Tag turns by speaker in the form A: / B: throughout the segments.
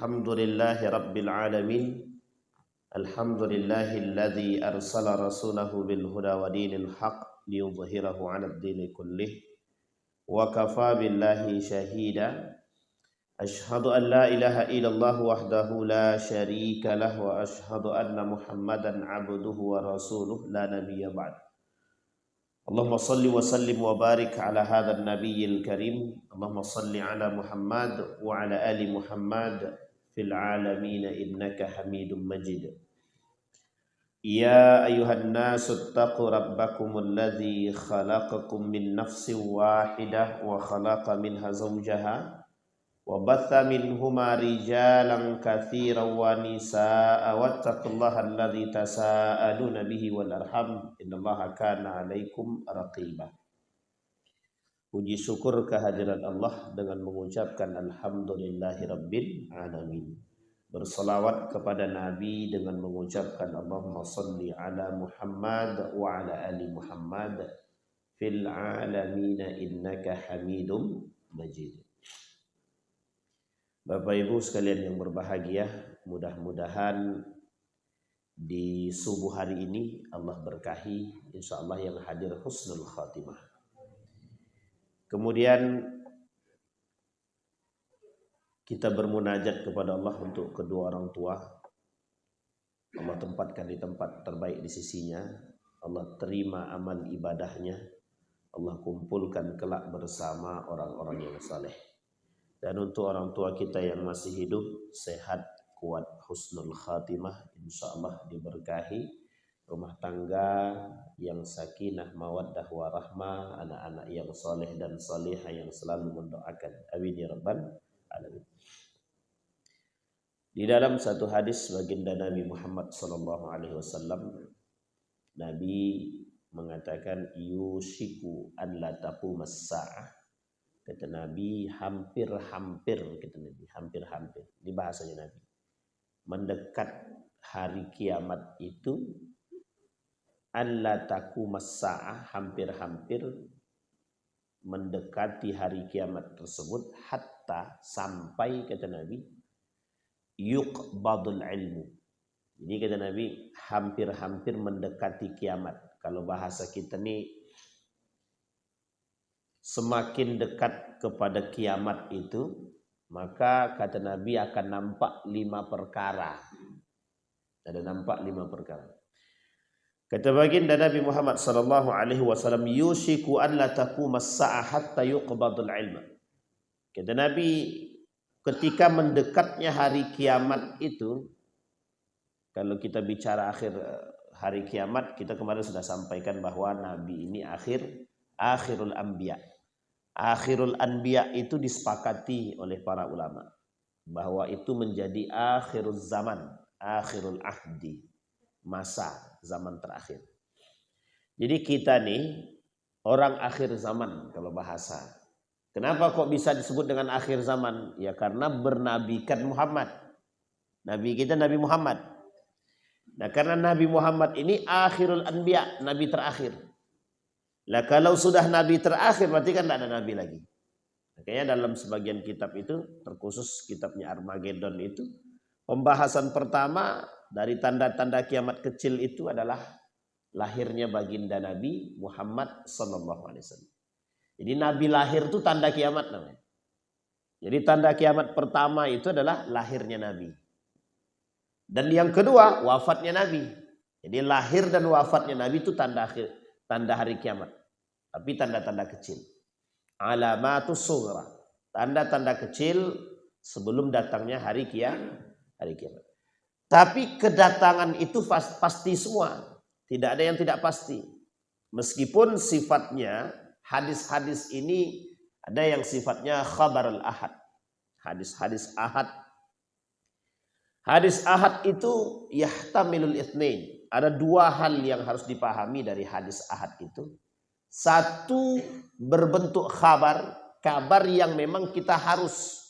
A: Alhamdulillahi Rabbil Alamin. Alhamdulillahilladzi arsala rasulahu bil huda wa dinil haq liyudhhirahu 'alad dini kullih wa kafa billahi shahida. Ashhadu an la ilaha illallah wahdahu la syarika lah wa ashhadu anna Muhammadan 'abduhu wa rasuluh la nabiyya ba'd. Allahumma salli wa sallim wa barik ala hadzal nabiyil karim. Allahumma salli ala Muhammad wa ala ali Muhammad fil alamin innaka Hamidum Majid. Ya ayuhan nasu taqu rabbakumul ladzi khalaqakum min nafsin wahidah wa khalaqa minha zawjaha wa batha minhuma rijalan katsiran wa nisaa wattaqullaha alladzi tasaaluna bihi wal arham innallaha kana 'alaikum raqiba. Puji syukur kehadiran Allah dengan mengucapkan alhamdulillahirabbil alamin. Bersalawat kepada Nabi dengan mengucapkan Allahumma salli ala Muhammad wa ala ali Muhammad fil alamin innaka Hamidum Majid. Bapak Ibu sekalian yang berbahagia, mudah-mudahan di subuh hari ini Allah berkahi, insyaallah yang hadir husnul khatimah. Kemudian kita bermunajat kepada Allah untuk kedua orang tua. Allah tempatkan di tempat terbaik di sisinya. Allah terima amal ibadahnya. Allah kumpulkan kelak bersama orang-orang yang saleh. Dan untuk orang tua kita yang masih hidup, sehat, kuat, husnul khatimah, insyaallah diberkahi, rumah tangga yang sakinah, mawaddah, warahmah, anak-anak yang saleh dan salihah yang selalu mendoakan. Amin ya rabbal alamin. Di dalam satu hadis baginda Nabi Muhammad SAW, Nabi mengatakan yushiku an la taqumas sa'ah. Kata Nabi, hampir-hampir, kata Nabi, hampir-hampir. Ini bahasanya Nabi. Mendekat hari kiamat itu, an la taqumas sa'ah, hampir-hampir mendekati hari kiamat tersebut, hatta sampai, kata Nabi, yuqbadul ilmu. Jadi kata Nabi, hampir-hampir mendekati kiamat. Kalau bahasa kita nih, semakin dekat kepada kiamat itu, maka kata Nabi akan nampak 5 perkara. Ada nampak 5 perkara. Kata baginda Nabi Muhammad SAW, yushiku an la taqumas sa'ah hatta yuqbadul ilma. Kata Nabi, ketika mendekatnya hari kiamat itu, kalau kita bicara akhir hari kiamat, kita kemarin sudah sampaikan bahwa Nabi ini akhirul anbiya. Akhirul anbiya itu disepakati oleh para ulama bahwa itu menjadi akhirul zaman, akhirul ahdi, masa zaman terakhir. Jadi kita nih orang akhir zaman kalau bahasa. Kenapa kok bisa disebut dengan akhir zaman? Ya karena bernabikan Muhammad. Nabi kita Nabi Muhammad. Nah karena Nabi Muhammad ini akhirul anbiya, nabi terakhir. Lah kalau sudah nabi terakhir berarti kan tidak ada nabi lagi. Makanya dalam sebagian kitab itu, terkhusus kitabnya Armageddon itu, pembahasan pertama dari tanda-tanda kiamat kecil itu adalah lahirnya baginda Nabi Muhammad SAW. Jadi nabi lahir itu tanda kiamat namanya. Jadi tanda kiamat pertama itu adalah lahirnya nabi. Dan yang kedua wafatnya nabi. Jadi lahir dan wafatnya nabi itu tanda hari kiamat. Tapi tanda-tanda kecil. Alamatus sughra. Tanda-tanda kecil sebelum datangnya hari kiamat. Tapi kedatangan itu pasti semua. Tidak ada yang tidak pasti. Meskipun sifatnya hadis-hadis ini ada yang sifatnya khabar al-ahad. Hadis-hadis ahad. Hadis ahad itu yahtamilul itsnain. Ada 2 hal yang harus dipahami dari hadis ahad itu. Satu, berbentuk kabar yang memang kita harus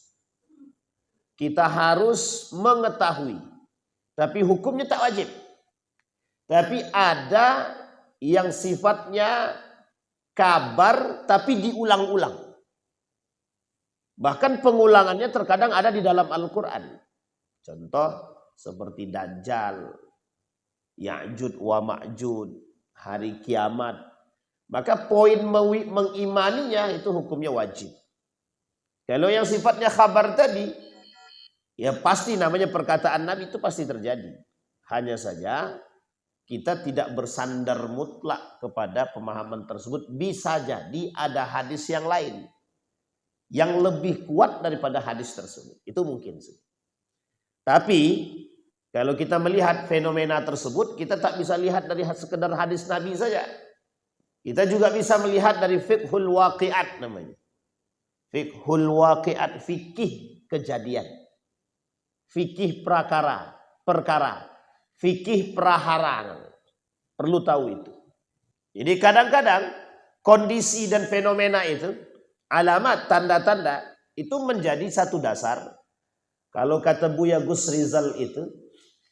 A: mengetahui. Tapi hukumnya tak wajib. Tapi ada yang sifatnya kabar tapi diulang-ulang. Bahkan pengulangannya terkadang ada di dalam Al-Quran. Contoh seperti Dajjal, Ya'jud wa Ma'jud, hari kiamat. Maka poin mengimaninya itu hukumnya wajib. Kalau yang sifatnya khabar tadi, ya pasti namanya perkataan Nabi itu pasti terjadi. Hanya saja kita tidak bersandar mutlak kepada pemahaman tersebut. Bisa jadi ada hadis yang lain yang lebih kuat daripada hadis tersebut. Itu mungkin sih. Tapi kalau kita melihat fenomena tersebut, kita tak bisa lihat dari sekedar hadis Nabi saja. Kita juga bisa melihat dari fiqhul waqi'at namanya. Fiqhul waqi'at, fikih kejadian. Fikih perkara. Fikih prahara. Perlu tahu itu. Jadi kadang-kadang kondisi dan fenomena itu, alamat, tanda-tanda, itu menjadi satu dasar. Kalau kata Buya Gus Rizal itu,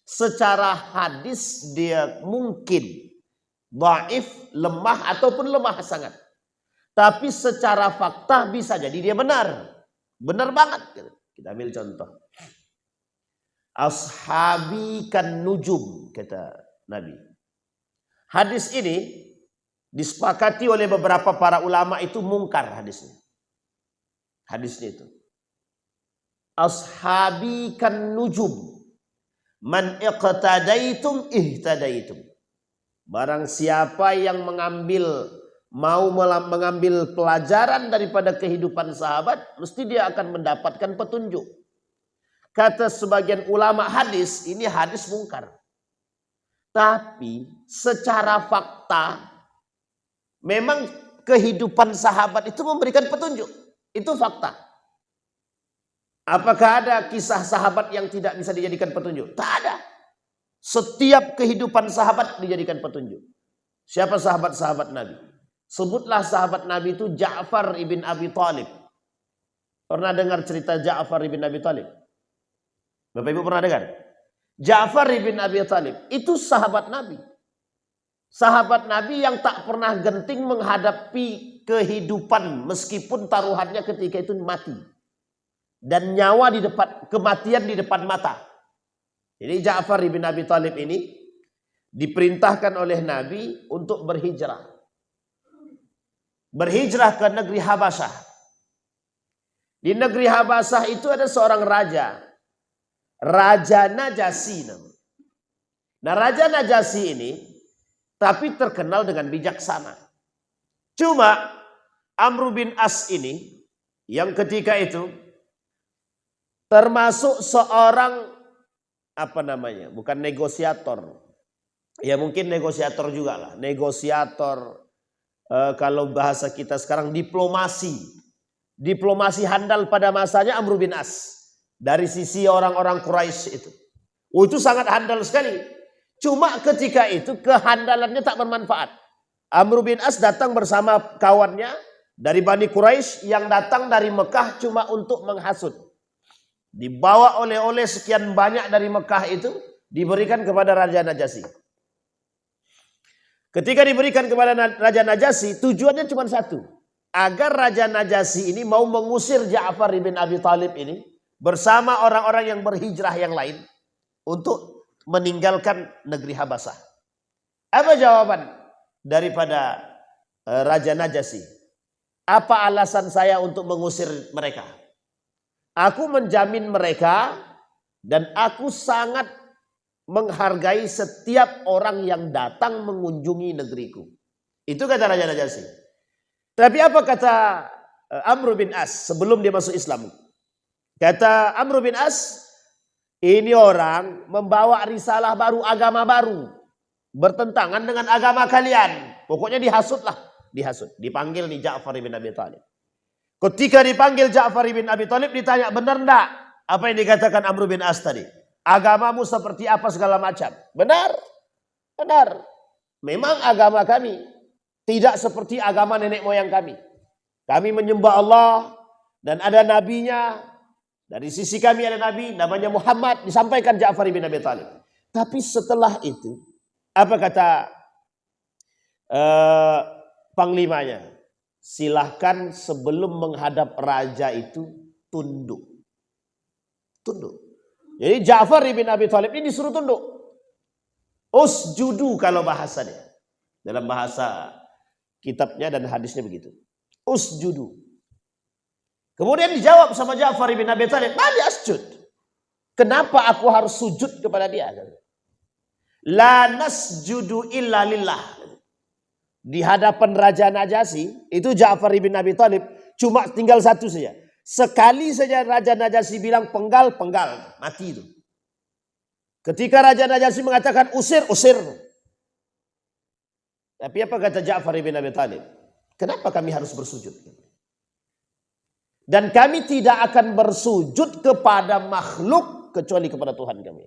A: secara hadis dia mungkin dhaif, lemah ataupun lemah sangat. Tapi secara fakta bisa jadi dia benar. Benar banget. Kita ambil contoh. Ashabi kan nujum, kata Nabi. Hadis ini disepakati oleh beberapa para ulama itu mungkar hadisnya. Hadisnya itu. Ashabi kan nujum, man iqtadaitum ihtadaitum. Barang siapa yang mau mengambil pelajaran daripada kehidupan sahabat, mesti dia akan mendapatkan petunjuk. Kata sebagian ulama hadis, ini hadis mungkar. Tapi secara fakta, memang kehidupan sahabat itu memberikan petunjuk. Itu fakta. Apakah ada kisah sahabat yang tidak bisa dijadikan petunjuk? Tak ada. Setiap kehidupan sahabat dijadikan petunjuk. Siapa sahabat-sahabat Nabi? Sebutlah sahabat Nabi itu Ja'far ibn Abi Thalib. Pernah dengar cerita Ja'far ibn Abi Thalib? Bapak Ibu pernah dengar? Ja'far ibn Abi Thalib itu sahabat Nabi. Sahabat Nabi yang tak pernah genting menghadapi kehidupan meskipun taruhannya ketika itu mati. Dan nyawa di depan, kematian di depan mata. Jadi Ja'far ibn Abi Thalib ini diperintahkan oleh Nabi untuk berhijrah. Berhijrah ke negeri Habasyah. Di negeri Habasyah itu ada seorang raja. Raja Najasyi. Nah, Raja Najasyi ini tapi terkenal dengan bijaksana. Cuma Amr bin As ini yang ketika itu termasuk seorang bukan negosiator. Ya mungkin negosiator juga lah. Negosiator, kalau bahasa kita sekarang diplomasi. Diplomasi handal pada masanya Amr bin As. Dari sisi orang-orang Quraisy itu. Oh, itu sangat handal sekali. Cuma ketika itu kehandalannya tak bermanfaat. Amr bin As datang bersama kawannya dari Bani Quraisy yang datang dari Mekah cuma untuk menghasut. Dibawa oleh-oleh sekian banyak dari Mekah itu diberikan kepada Raja Najasyi. Ketika diberikan kepada Raja Najasyi, tujuannya cuma satu. Agar Raja Najasyi ini mau mengusir Ja'far ibn Abi Thalib ini bersama orang-orang yang berhijrah yang lain untuk meninggalkan negeri Habasyah. Apa jawaban daripada Raja Najasyi? Apa alasan saya untuk mengusir mereka? Aku menjamin mereka dan aku sangat menghargai setiap orang yang datang mengunjungi negeriku. Itu kata Raja Najasyi. Tapi apa kata Amr bin As sebelum dia masuk Islam? Kata Amr bin As, ini orang membawa risalah baru, agama baru. Bertentangan dengan agama kalian. Pokoknya dihasutlah. Dihasut. Dipanggil nih Ja'far ibn Abi Thalib. Ketika dipanggil Ja'far ibn Abi Thalib ditanya, benar enggak apa yang dikatakan Amr bin As tadi? Agamamu seperti apa segala macam. Benar. Benar. Memang agama kami tidak seperti agama nenek moyang kami. Kami menyembah Allah dan ada nabinya. Dari sisi kami ada nabi namanya Muhammad, disampaikan Ja'far ibn Abi Thalib. Tapi setelah itu apa kata panglimanya? Silahkan sebelum menghadap raja itu tunduk. Tunduk. Jadi Ja'far bin Abi Thalib ini disuruh tunduk. Usjudu kalau bahasanya. Dalam bahasa kitabnya dan hadisnya begitu. Usjudu. Kemudian dijawab sama Ja'far bin Abi Thalib, "Mali asjud." Kenapa aku harus sujud kepada dia? La nasjudu illa lillah. Di hadapan Raja Najasyi, itu Ja'far bin Abi Thalib cuma tinggal satu saja. Sekali saja Raja Najasyi bilang penggal, mati itu. Ketika Raja Najasyi mengatakan usir. Tapi apa kata Ja'far bin Abi Thalib? Kenapa kami harus bersujud? Dan kami tidak akan bersujud kepada makhluk kecuali kepada Tuhan kami.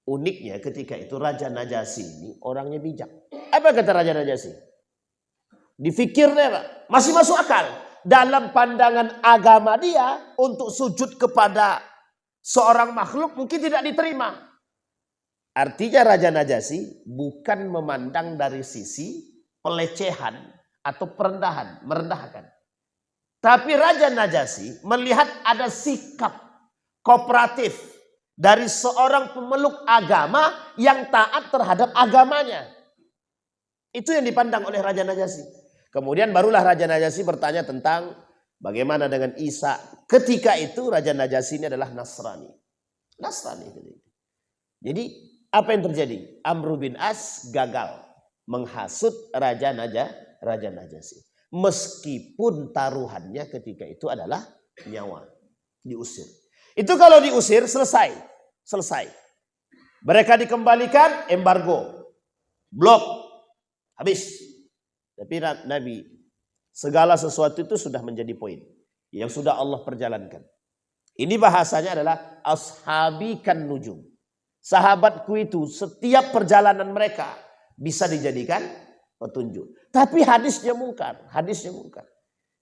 A: Uniknya ketika itu Raja Najasyi ini orangnya bijak. Apa kata Raja Najasyi? Difikirnya Pak, masih masuk akal. Dalam pandangan agama dia untuk sujud kepada seorang makhluk mungkin tidak diterima. Artinya Raja Najasyi bukan memandang dari sisi pelecehan atau merendahkan. Tapi Raja Najasyi melihat ada sikap kooperatif dari seorang pemeluk agama yang taat terhadap agamanya. Itu yang dipandang oleh Raja Najasyi. Kemudian barulah Raja Najasyi bertanya tentang bagaimana dengan Isa. Ketika itu Raja Najasyi ini adalah Nasrani. Jadi apa yang terjadi? Amr bin As gagal menghasut Raja Najasyi. Meskipun taruhannya ketika itu adalah nyawa. Diusir. Itu kalau diusir selesai. Mereka dikembalikan, embargo. Blok. Habis. Tapi Nabi, segala sesuatu itu sudah menjadi poin. Yang sudah Allah perjalankan. Ini bahasanya adalah ashabi kan nujum. Sahabatku itu setiap perjalanan mereka bisa dijadikan petunjuk. Tapi hadisnya mungkar.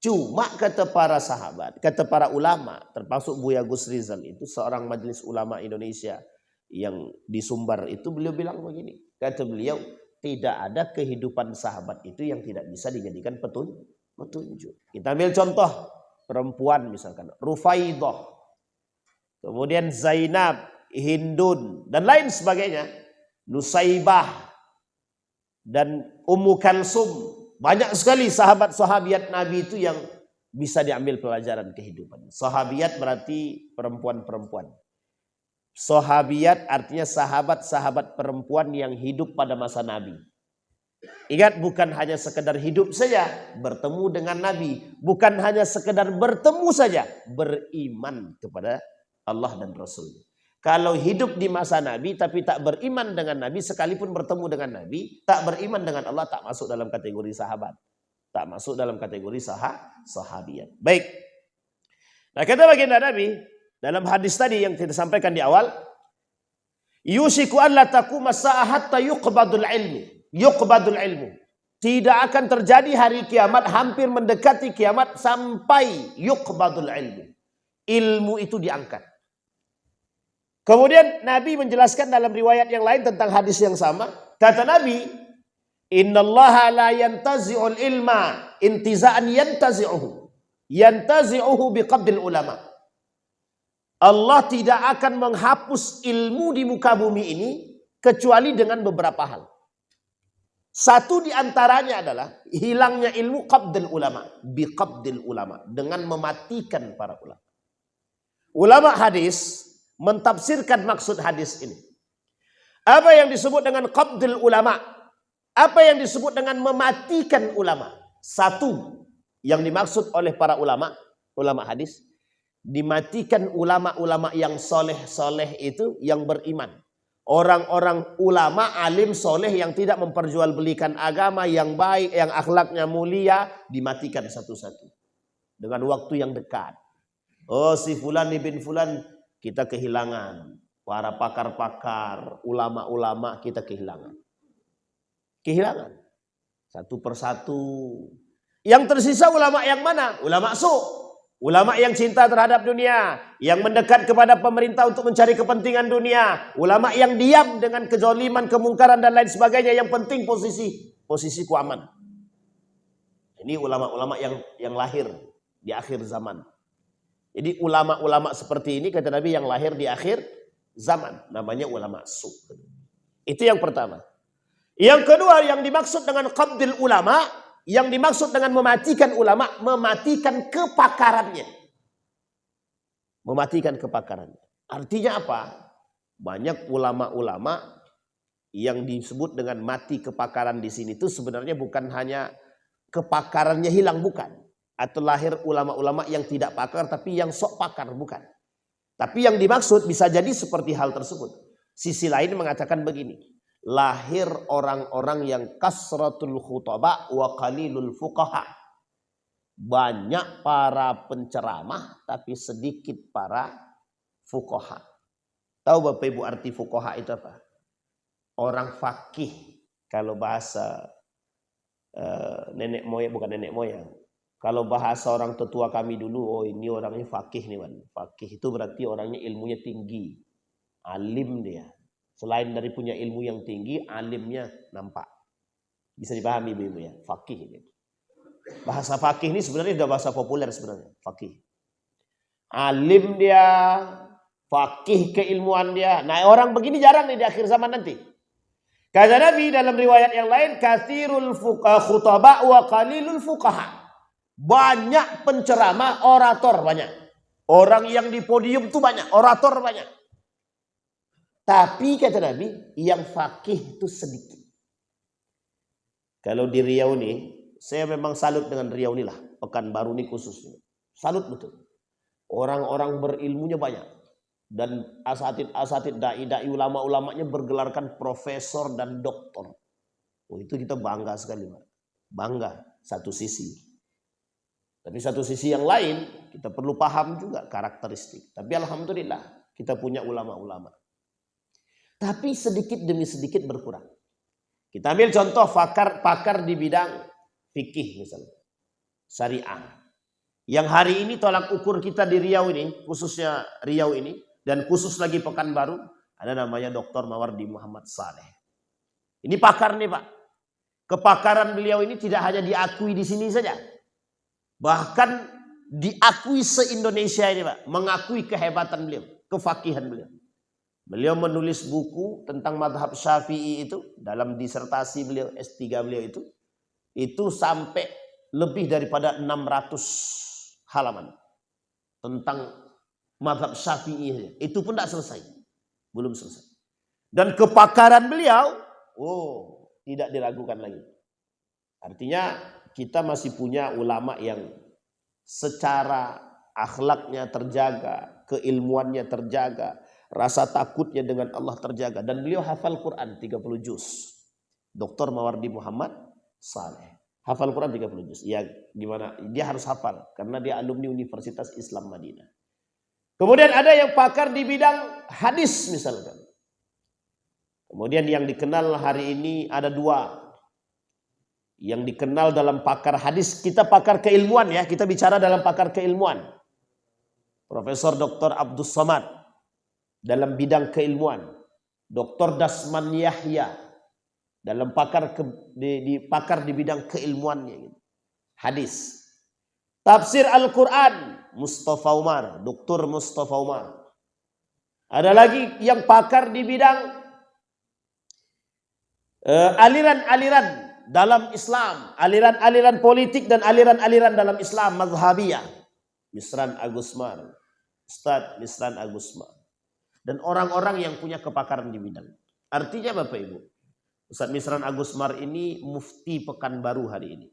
A: Cuma kata para sahabat, kata para ulama, termasuk Buya Gus Rizal itu seorang majelis ulama Indonesia yang di Sumbar itu, beliau bilang begini. Kata beliau, tidak ada kehidupan sahabat itu yang tidak bisa dijadikan petunjuk. Kita ambil contoh perempuan misalkan, Rufaidah, kemudian Zainab, Hindun, dan lain sebagainya, Nusaibah, dan Ummu Kalsum. Banyak sekali sahabat-sahabiat Nabi itu yang bisa diambil pelajaran kehidupan. Sahabiat berarti perempuan-perempuan. Sahabiat artinya sahabat-sahabat perempuan yang hidup pada masa Nabi. Ingat, bukan hanya sekedar hidup saja, bertemu dengan Nabi. Bukan hanya sekedar bertemu saja, beriman kepada Allah dan Rasul. Kalau hidup di masa Nabi tapi tak beriman dengan Nabi, sekalipun bertemu dengan Nabi, tak beriman dengan Allah, tak masuk dalam kategori sahabat. Tak masuk dalam kategori sahabiat. Baik. Nah, kata baginda Nabi dalam hadis tadi yang kita sampaikan di awal, yusiku an la taquma as-sa'ah hatta yuqbadul ilmu. Tidak akan terjadi hari kiamat, hampir mendekati kiamat sampai yuqbadul ilmu. Ilmu itu diangkat. Kemudian Nabi menjelaskan dalam riwayat yang lain tentang hadis yang sama. Kata Nabi, innallaha la yantazi'ul ilma intiza'an yantazi'uhu biqabdil ulama. Allah tidak akan menghapus ilmu di muka bumi ini kecuali dengan beberapa hal. Satu di antaranya adalah hilangnya ilmu qabdil ulama, biqabdil ulama, dengan mematikan para ulama. Ulama hadis mentafsirkan maksud hadis ini. Apa yang disebut dengan qabdil ulama? Apa yang disebut dengan mematikan ulama? Satu yang dimaksud oleh para ulama hadis, dimatikan ulama-ulama yang soleh-soleh itu yang beriman. Orang-orang ulama alim soleh yang tidak memperjualbelikan agama, yang baik, yang akhlaknya mulia, dimatikan satu-satu. Dengan waktu yang dekat. Oh, si fulan ibn fulan kita kehilangan. Para pakar-pakar, ulama-ulama kita kehilangan. Satu persatu. Yang tersisa ulama yang mana? Ulama ulama yang cinta terhadap dunia, yang mendekat kepada pemerintah untuk mencari kepentingan dunia, ulama yang diam dengan kezaliman, kemungkaran dan lain sebagainya, yang penting posisiku aman. Ini ulama-ulama yang lahir di akhir zaman. Jadi ulama-ulama seperti ini kata Nabi yang lahir di akhir zaman, namanya ulama su. Itu yang pertama. Yang kedua yang dimaksud dengan qabdil ulama, yang dimaksud dengan mematikan ulama, mematikan kepakarannya. Mematikan kepakarannya. Artinya apa? Banyak ulama-ulama yang disebut dengan mati kepakaran di sini itu sebenarnya bukan hanya kepakarannya hilang, bukan. Atau lahir ulama-ulama yang tidak pakar tapi yang sok pakar, bukan. Tapi yang dimaksud bisa jadi seperti hal tersebut. Sisi lain mengatakan begini. Lahir orang-orang yang kasratul khutaba wa qalilul fuqaha. Banyak para penceramah tapi sedikit para fuqaha. Tahu Bapak Ibu arti fuqaha itu apa? Orang fakih. Kalau bahasa nenek moyang, bukan nenek moyang. Kalau bahasa orang tetua kami dulu, oh ini orangnya fakih nih man. Fakih itu berarti orangnya ilmunya tinggi. Alim dia. Selain dari punya ilmu yang tinggi, alimnya nampak. Bisa dipahami Ibu ya, fakih. Bahasa fakih ini sebenarnya sudah bahasa populer sebenarnya, fakih. Alim dia, fakih keilmuan dia. Nah orang begini jarang nih di akhir zaman nanti. Kata Nabi dalam riwayat yang lain, katsirul khutaba wa qalilul fuqaha. Banyak penceramah, orator banyak. Orang yang di podium itu banyak, orator banyak. Tapi kata Nabi, yang fakih itu sedikit. Kalau di Riau ini, saya memang salut dengan Riau ini lah. Pekanbaru ini khususnya. Salut betul. Orang-orang berilmunya banyak. Dan asatid, dai-dai, ulama-ulamanya bergelarkan profesor dan doktor. Oh, itu kita bangga sekali, Pak. Bangga satu sisi. Tapi satu sisi yang lain, kita perlu paham juga karakteristik. Tapi alhamdulillah, kita punya ulama-ulama. Tapi sedikit demi sedikit berkurang. Kita ambil contoh pakar di bidang fikih misalnya. Syariah. Yang hari ini tolak ukur kita di Riau ini, khususnya Riau ini, dan khusus lagi Pekanbaru, ada namanya Dr. Mawardi Muhammad Saleh. Ini pakar nih Pak. Kepakaran beliau ini tidak hanya diakui di sini saja. Bahkan diakui se-Indonesia ini Pak. Mengakui kehebatan beliau, kefakihan beliau. Beliau menulis buku tentang madhab Syafi'i itu, dalam disertasi beliau, S3 beliau itu sampai lebih daripada 600 halaman. Tentang madhab Syafi'i. Itu pun tidak selesai. Belum selesai. Dan kepakaran beliau, tidak diragukan lagi. Artinya kita masih punya ulama yang secara akhlaknya terjaga, keilmuannya terjaga, rasa takutnya dengan Allah terjaga. Dan beliau hafal Quran 30 juz. Dr. Mawardi Muhammad Saleh. Hafal Quran 30 juz. Ya gimana? Dia harus hafal. Karena dia alumni Universitas Islam Madinah. Kemudian ada yang pakar di bidang hadis misalkan. Kemudian yang dikenal hari ini ada dua. Yang dikenal dalam pakar hadis, kita pakar keilmuan ya, kita bicara dalam pakar keilmuan. Profesor Dr. Abdus Somad dalam bidang keilmuan. Dr. Dasman Yahya dalam pakar di bidang keilmuannya. Hadis. Tafsir Al-Quran, Mustafa Umar, Dr. Mustafa Umar. Ada lagi yang pakar di bidang aliran-aliran dalam Islam, aliran-aliran politik dan aliran-aliran dalam Islam, mazhabiyah. Misran Agusmar, Ustadz Misran Agusmar. Dan orang-orang yang punya kepakaran di bidang. Artinya Bapak Ibu, Ustadz Misran Agusmar ini mufti Pekanbaru hari ini.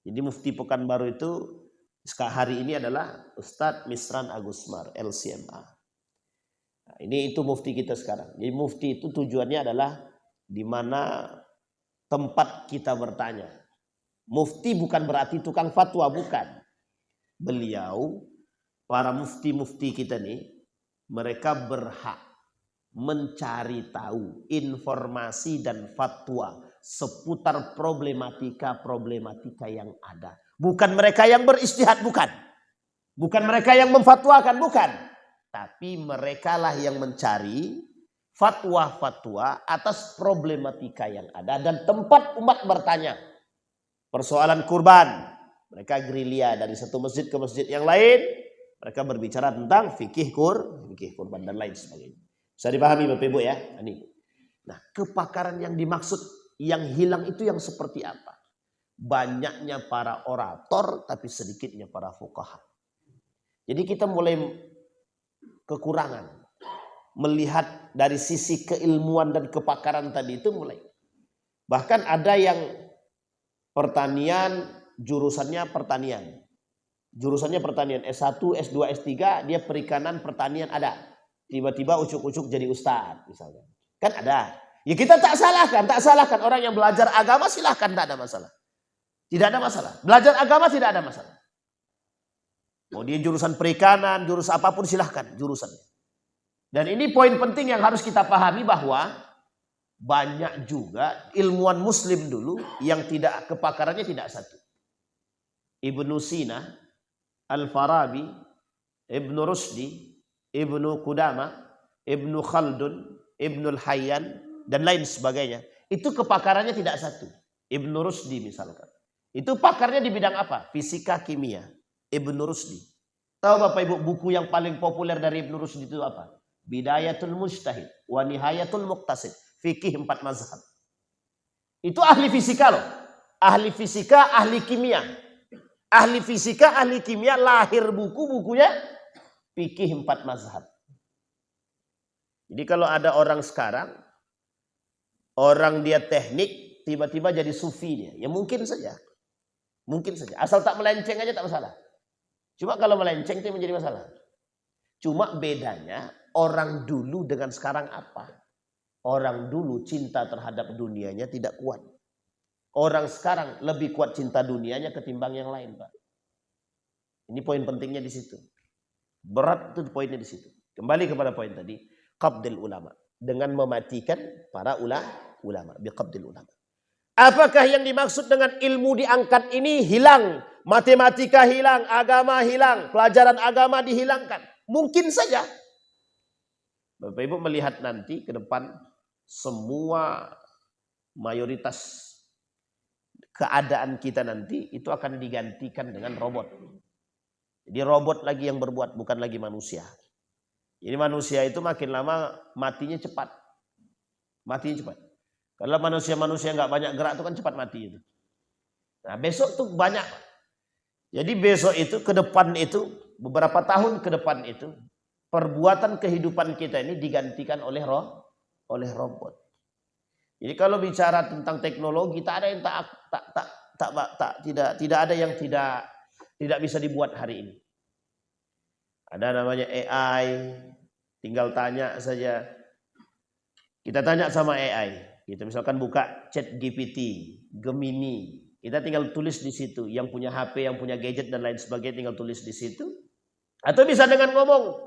A: Jadi mufti Pekanbaru itu hari ini adalah Ustadz Misran Agusmar, LCMA. Nah, itu mufti kita sekarang. Jadi mufti itu tujuannya adalah di mana tempat kita bertanya. Mufti bukan berarti tukang fatwa, bukan. Beliau, para mufti-mufti kita nih, mereka berhak mencari tahu informasi dan fatwa seputar problematika yang ada. Bukan mereka yang beristihad, bukan. Bukan mereka yang memfatwakan, bukan. Tapi merekalah yang mencari fatwa-fatwa atas problematika yang ada dan tempat umat bertanya. Persoalan kurban, mereka gerilya dari satu masjid ke masjid yang lain, Mereka berbicara tentang fikih kurban dan lain sebagainya. Bisa dipahami Bapak Ibu ya? Ini. Nah, kepakaran yang dimaksud yang hilang itu yang seperti apa? Banyaknya para orator tapi sedikitnya para fuqaha. Jadi kita mulai kekurangan melihat dari sisi keilmuan dan kepakaran tadi itu mulai. Bahkan ada yang pertanian, jurusannya pertanian. Jurusannya pertanian S1, S2, S3, dia perikanan, pertanian ada. Tiba-tiba ucuk-ucuk jadi ustadz misalnya. Kan ada. Ya kita tak salahkan orang yang belajar agama silahkan, tak ada masalah. Tidak ada masalah. Belajar agama tidak ada masalah. Mau dia jurusan perikanan, jurusan apapun silahkan jurusannya. Dan ini poin penting yang harus kita pahami bahwa banyak juga ilmuwan muslim dulu yang tidak kepakarannya tidak satu. Ibnu Sina, Al-Farabi, Ibnu Rusdi, Ibnu Qudama, Ibnu Khaldun, Ibnu Al-Hayyan, dan lain sebagainya. Itu kepakarannya tidak satu. Ibnu Rusdi misalkan. Itu pakarnya di bidang apa? Fisika, kimia. Ibnu Rusdi. Tahu Bapak Ibu buku yang paling populer dari Ibnu Rusdi itu apa? Bidayatul Mujtahid wa Nihayatul Muqtasid. Fikih 4 mazhab. Itu ahli fisika loh. Ahli fisika, ahli kimia. Ahli fisika, ahli kimia lahir bukunya fikih 4 mazhab. Jadi kalau ada orang sekarang, orang dia teknik, tiba-tiba jadi sufi dia. Ya mungkin saja. Mungkin saja. Asal tak melenceng aja tak masalah. Cuma kalau melenceng itu menjadi masalah. Cuma bedanya orang dulu dengan sekarang apa? Orang dulu cinta terhadap dunianya tidak kuat. Orang sekarang lebih kuat cinta dunianya ketimbang yang lain, Pak. Ini poin pentingnya di situ. Berat itu poinnya di situ. Kembali kepada poin tadi, qabdil ulama. Dengan mematikan para ulama. Biqabdil ulama. Apakah yang dimaksud dengan ilmu diangkat ini hilang? Matematika hilang, agama hilang, pelajaran agama dihilangkan. Mungkin saja. Bapak Ibu melihat nanti ke depan semua mayoritas keadaan kita nanti itu akan digantikan dengan robot. Jadi robot lagi yang berbuat, bukan lagi manusia. Jadi manusia itu makin lama matinya cepat. Matinya cepat. Kalau manusia-manusia nggak banyak gerak itu kan cepat mati itu. Nah besok tuh banyak. Jadi besok itu ke depan itu beberapa tahun ke depan itu perbuatan kehidupan kita ini digantikan oleh robot. Jadi kalau bicara tentang teknologi tak ada yang tidak ada yang tidak bisa dibuat hari ini. Ada namanya AI, tinggal tanya saja. Kita tanya sama AI. Kita misalkan buka ChatGPT, Gemini, kita tinggal tulis di situ. Yang punya HP, yang punya gadget dan lain sebagainya tinggal tulis di situ. Atau bisa dengan ngomong.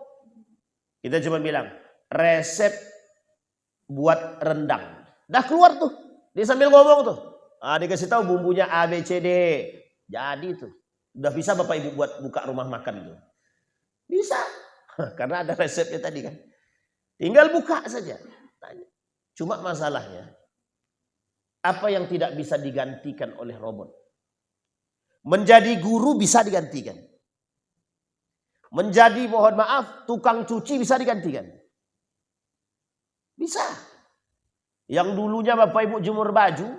A: Kita cuma bilang resep buat rendang. Dah keluar tuh. Dia sambil ngomong tuh. Dikasih tahu bumbunya A, B, C, D. Jadi tuh. Udah bisa Bapak Ibu buat buka rumah makan tuh. Bisa. Karena ada resepnya tadi kan. Tinggal buka saja. Tanya. Cuma masalahnya, apa yang tidak bisa digantikan oleh robot? Menjadi guru bisa digantikan. Menjadi, mohon maaf, tukang cuci bisa digantikan. Bisa. Yang dulunya Bapak Ibu jemur baju,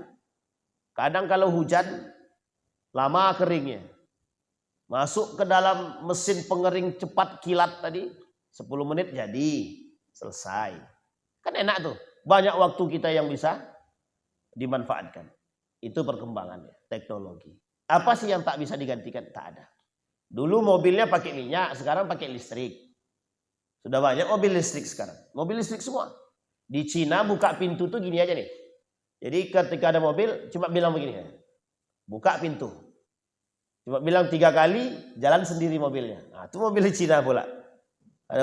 A: kadang kalau hujan, lama keringnya. Masuk ke dalam mesin pengering cepat kilat tadi, 10 menit jadi, selesai. Kan enak tuh. Banyak waktu kita yang bisa dimanfaatkan. Itu perkembangannya, teknologi. Apa sih yang tak bisa digantikan? Tak ada. Dulu mobilnya pakai minyak, sekarang pakai listrik. Sudah banyak mobil listrik sekarang. Mobil listrik semua. Di Cina buka pintu tuh gini aja nih. Jadi ketika ada mobil, cuma bilang begini. Buka pintu. Cuma bilang 3 kali, jalan sendiri mobilnya. Nah, itu mobil di Cina pula.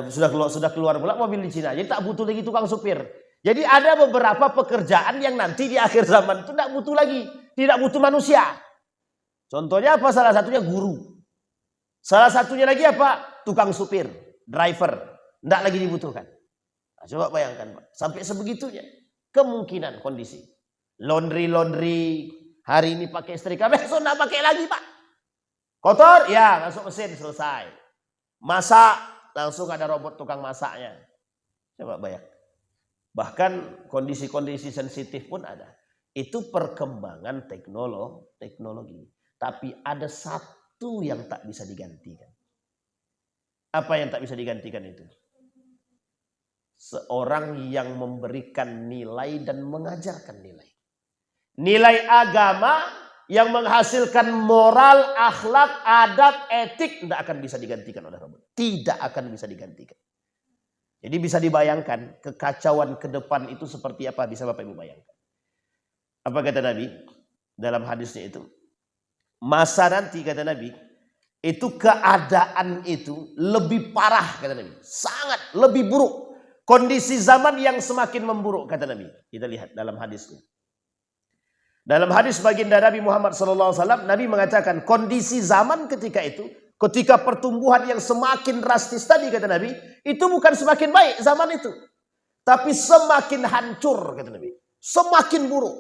A: Sudah keluar pula mobil di Cina. Jadi tak butuh lagi tukang supir. Jadi ada beberapa pekerjaan yang nanti di akhir zaman itu tidak butuh lagi. Tidak butuh manusia. Contohnya apa? Salah satunya guru. Salah satunya lagi apa? Tukang supir, driver. Tidak lagi dibutuhkan. Nah, coba bayangkan Pak. Sampai sebegitunya. Kemungkinan kondisi. Laundry. Hari ini pakai setrika. Besok tidak pakai lagi Pak. Kotor? Ya masuk mesin selesai. Masak, langsung ada robot tukang masaknya. Coba bayang. Bahkan kondisi-kondisi sensitif pun ada. Itu perkembangan teknologi. Tapi ada satu yang tak bisa digantikan. Apa yang tak bisa digantikan itu? Seorang yang memberikan nilai dan mengajarkan nilai. Nilai agama yang menghasilkan moral, akhlak, adab, etik tidak akan bisa digantikan oleh robot. Tidak akan bisa digantikan. Jadi bisa dibayangkan kekacauan ke depan itu seperti apa, bisa Bapak Ibu bayangkan. Apa kata Nabi dalam hadisnya itu? Masa nanti kata Nabi, itu keadaan itu lebih parah kata Nabi. Sangat lebih buruk. Kondisi zaman yang semakin memburuk kata Nabi. Kita lihat dalam hadisnya. Dalam hadis baginda Nabi Muhammad SAW, Nabi mengatakan kondisi zaman ketika itu, ketika pertumbuhan yang semakin drastis tadi kata Nabi, itu bukan semakin baik zaman itu, tapi semakin hancur kata Nabi, semakin buruk.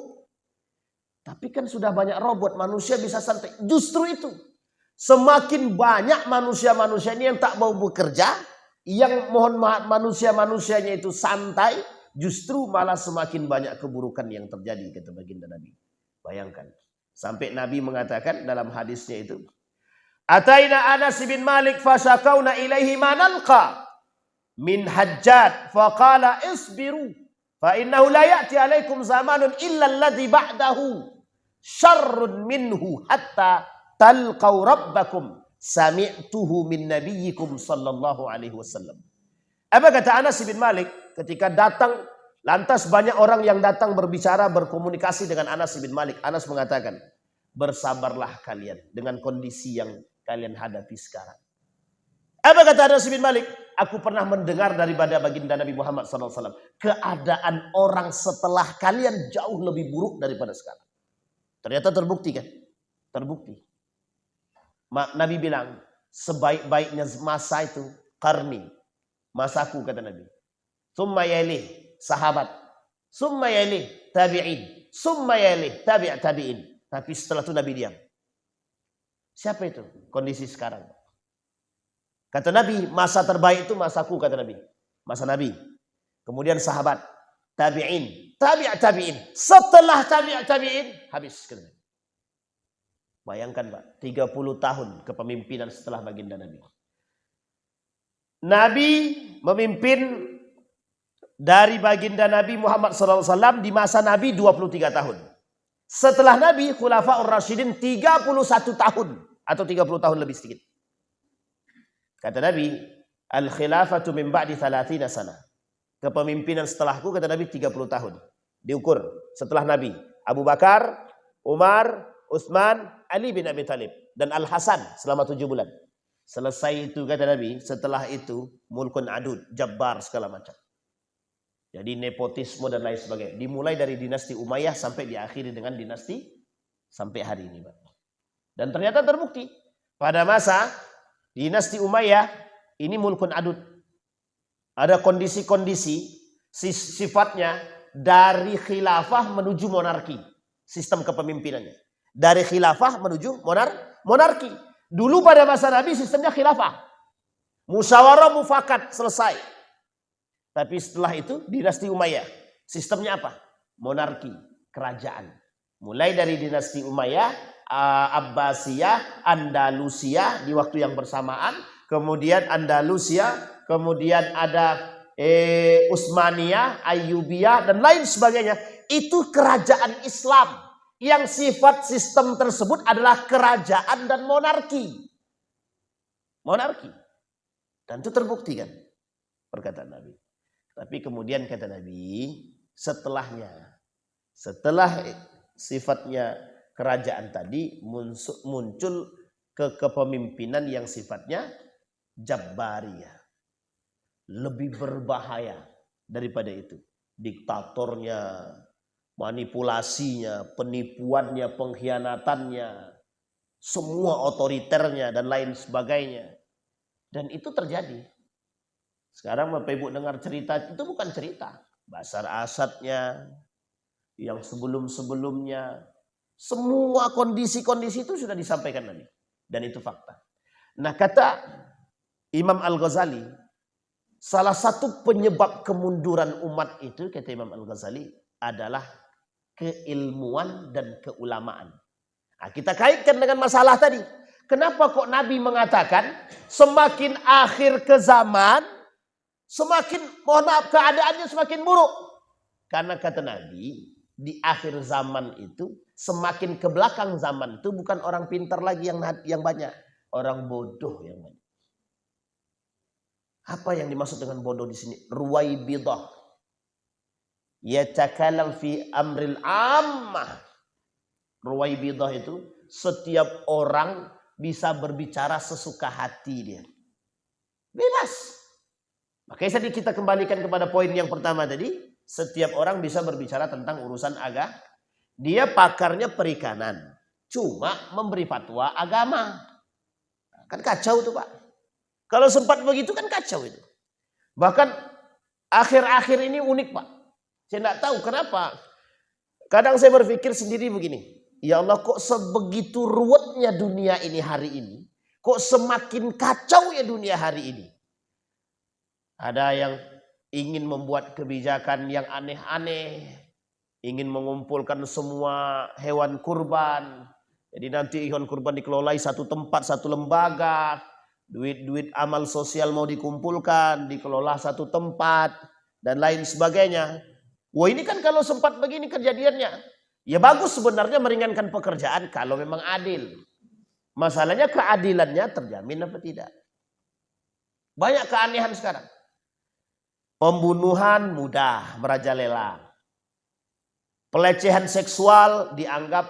A: Tapi kan sudah banyak robot, manusia bisa santai. Justru itu, semakin banyak manusia-manusia ini yang tak mau bekerja, yang mohon maaf manusia-manusianya itu santai, justru malah semakin banyak keburukan yang terjadi kata baginda Nabi. Bayangkan, sampai Nabi mengatakan dalam hadisnya itu, Ataina Anas bin Malik fasakawna ilaihi manalqa min hajjat faqala isbiru fa innahu la ya'ti alaikum zamanun illa alladhi ba'dahu syarrun minhu hatta talqaw rabbakum sami'tuhu min nabiyyikum sallallahu alaihi wasallam. Apa kata Anas bin Malik ketika datang, lantas banyak orang yang datang berbicara, berkomunikasi dengan Anas bin Malik. Anas mengatakan, bersabarlah kalian dengan kondisi yang kalian hadapi sekarang. Apa kata Anas bin Malik? Aku pernah mendengar daripada baginda Nabi Muhammad SAW. Keadaan orang setelah kalian jauh lebih buruk daripada sekarang. Ternyata terbukti kan? Terbukti. Nabi bilang, sebaik-baiknya masa itu, karni. Masaku kata Nabi. Summa yalih, sahabat. Summa yalih, tabi'in. Summa yalih, tabi'in. Tapi setelah itu Nabi diam. Siapa itu? Kondisi sekarang. Kata Nabi, masa terbaik itu masaku kata Nabi. Masa Nabi. Kemudian sahabat. Tabi'in. Tabi'in. Setelah tabi'in, habis. Kata Nabi. Bayangkan Pak, 30 tahun kepemimpinan setelah baginda Nabi. Nabi memimpin dari baginda Nabi Muhammad SAW di masa Nabi 23 tahun. Setelah Nabi, Khulafaur Rasyidin 31 tahun. Atau 30 tahun lebih sedikit. Kata Nabi, Al-khilafatu min ba'di 30 sana. Kepemimpinan setelahku, kata Nabi, 30 tahun. Diukur setelah Nabi. Abu Bakar, Umar, Utsman, Ali bin Abi Thalib. Dan Al-Hasan selama 7 bulan. Selesai itu kata Nabi, setelah itu mulkun adud, jabbar segala macam. Jadi nepotisme dan lain sebagainya. Dimulai dari dinasti Umayyah sampai diakhiri dengan dinasti sampai hari ini. Dan ternyata terbukti. Pada masa dinasti Umayyah ini mulkun adud. Ada kondisi-kondisi sifatnya dari khilafah menuju monarki. Sistem kepemimpinannya. Dari khilafah menuju monarki. Dulu pada masa Nabi sistemnya khilafah. Musyawarah mufakat selesai. Tapi setelah itu dinasti Umayyah. Sistemnya apa? Monarki, kerajaan. Mulai dari dinasti Umayyah, Abbasiyah, Andalusia di waktu yang bersamaan. Kemudian Andalusia, kemudian ada Utsmaniyah, Ayyubiyah dan lain sebagainya. Itu kerajaan Islam. Yang sifat sistem tersebut adalah kerajaan dan monarki. Monarki. Dan itu terbukti kan perkataan Nabi. Tapi kemudian kata Nabi, setelahnya, setelah sifatnya kerajaan tadi, muncul kepemimpinan yang sifatnya jabbariyah. Lebih berbahaya daripada itu. Diktatornya, manipulasinya, penipuannya, pengkhianatannya, semua otoriternya dan lain sebagainya. Dan itu terjadi. Sekarang Bapak Ibu dengar cerita, itu bukan cerita. Bashar Asadnya, yang sebelum-sebelumnya, semua kondisi-kondisi itu sudah disampaikan Nabi. Dan itu fakta. Nah kata Imam Al-Ghazali, salah satu penyebab kemunduran umat itu, kata Imam Al-Ghazali, adalah keilmuan dan keulamaan. Nah, kita kaitkan dengan masalah tadi. Kenapa kok Nabi mengatakan semakin akhir ke zaman, semakin, mohon maaf, keadaannya semakin buruk? Karena kata Nabi, di akhir zaman itu, semakin ke belakang zaman itu bukan orang pintar lagi yang banyak, orang bodoh yang banyak. Apa yang dimaksud dengan bodoh di sini? Ruwaibidah. Yatakalam fi amril ammah. Ruwaibidah itu setiap orang bisa berbicara sesuka hati dia. Bebas. Makanya tadi kita kembalikan kepada poin yang pertama tadi. Setiap orang bisa berbicara tentang urusan agama. Dia pakarnya perikanan. Cuma memberi fatwa agama. Kan kacau tuh Pak. Kalau sempat begitu kan kacau itu. Bahkan akhir-akhir ini unik Pak. Saya tidak tahu kenapa. Kadang saya berpikir sendiri begini. Ya Allah, kok sebegitu ruwetnya dunia ini hari ini. Kok semakin kacau ya dunia hari ini. Ada yang ingin membuat kebijakan yang aneh-aneh. Ingin mengumpulkan semua hewan kurban. Jadi nanti hewan kurban dikelolai satu tempat, satu lembaga. Duit-duit amal sosial mau dikumpulkan, dikelola satu tempat, dan lain sebagainya. Wah, ini kan kalau sempat begini kejadiannya. Ya bagus sebenarnya meringankan pekerjaan kalau memang adil. Masalahnya keadilannya terjamin apa tidak. Banyak keanehan sekarang. Pembunuhan mudah merajalela. Pelecehan seksual dianggap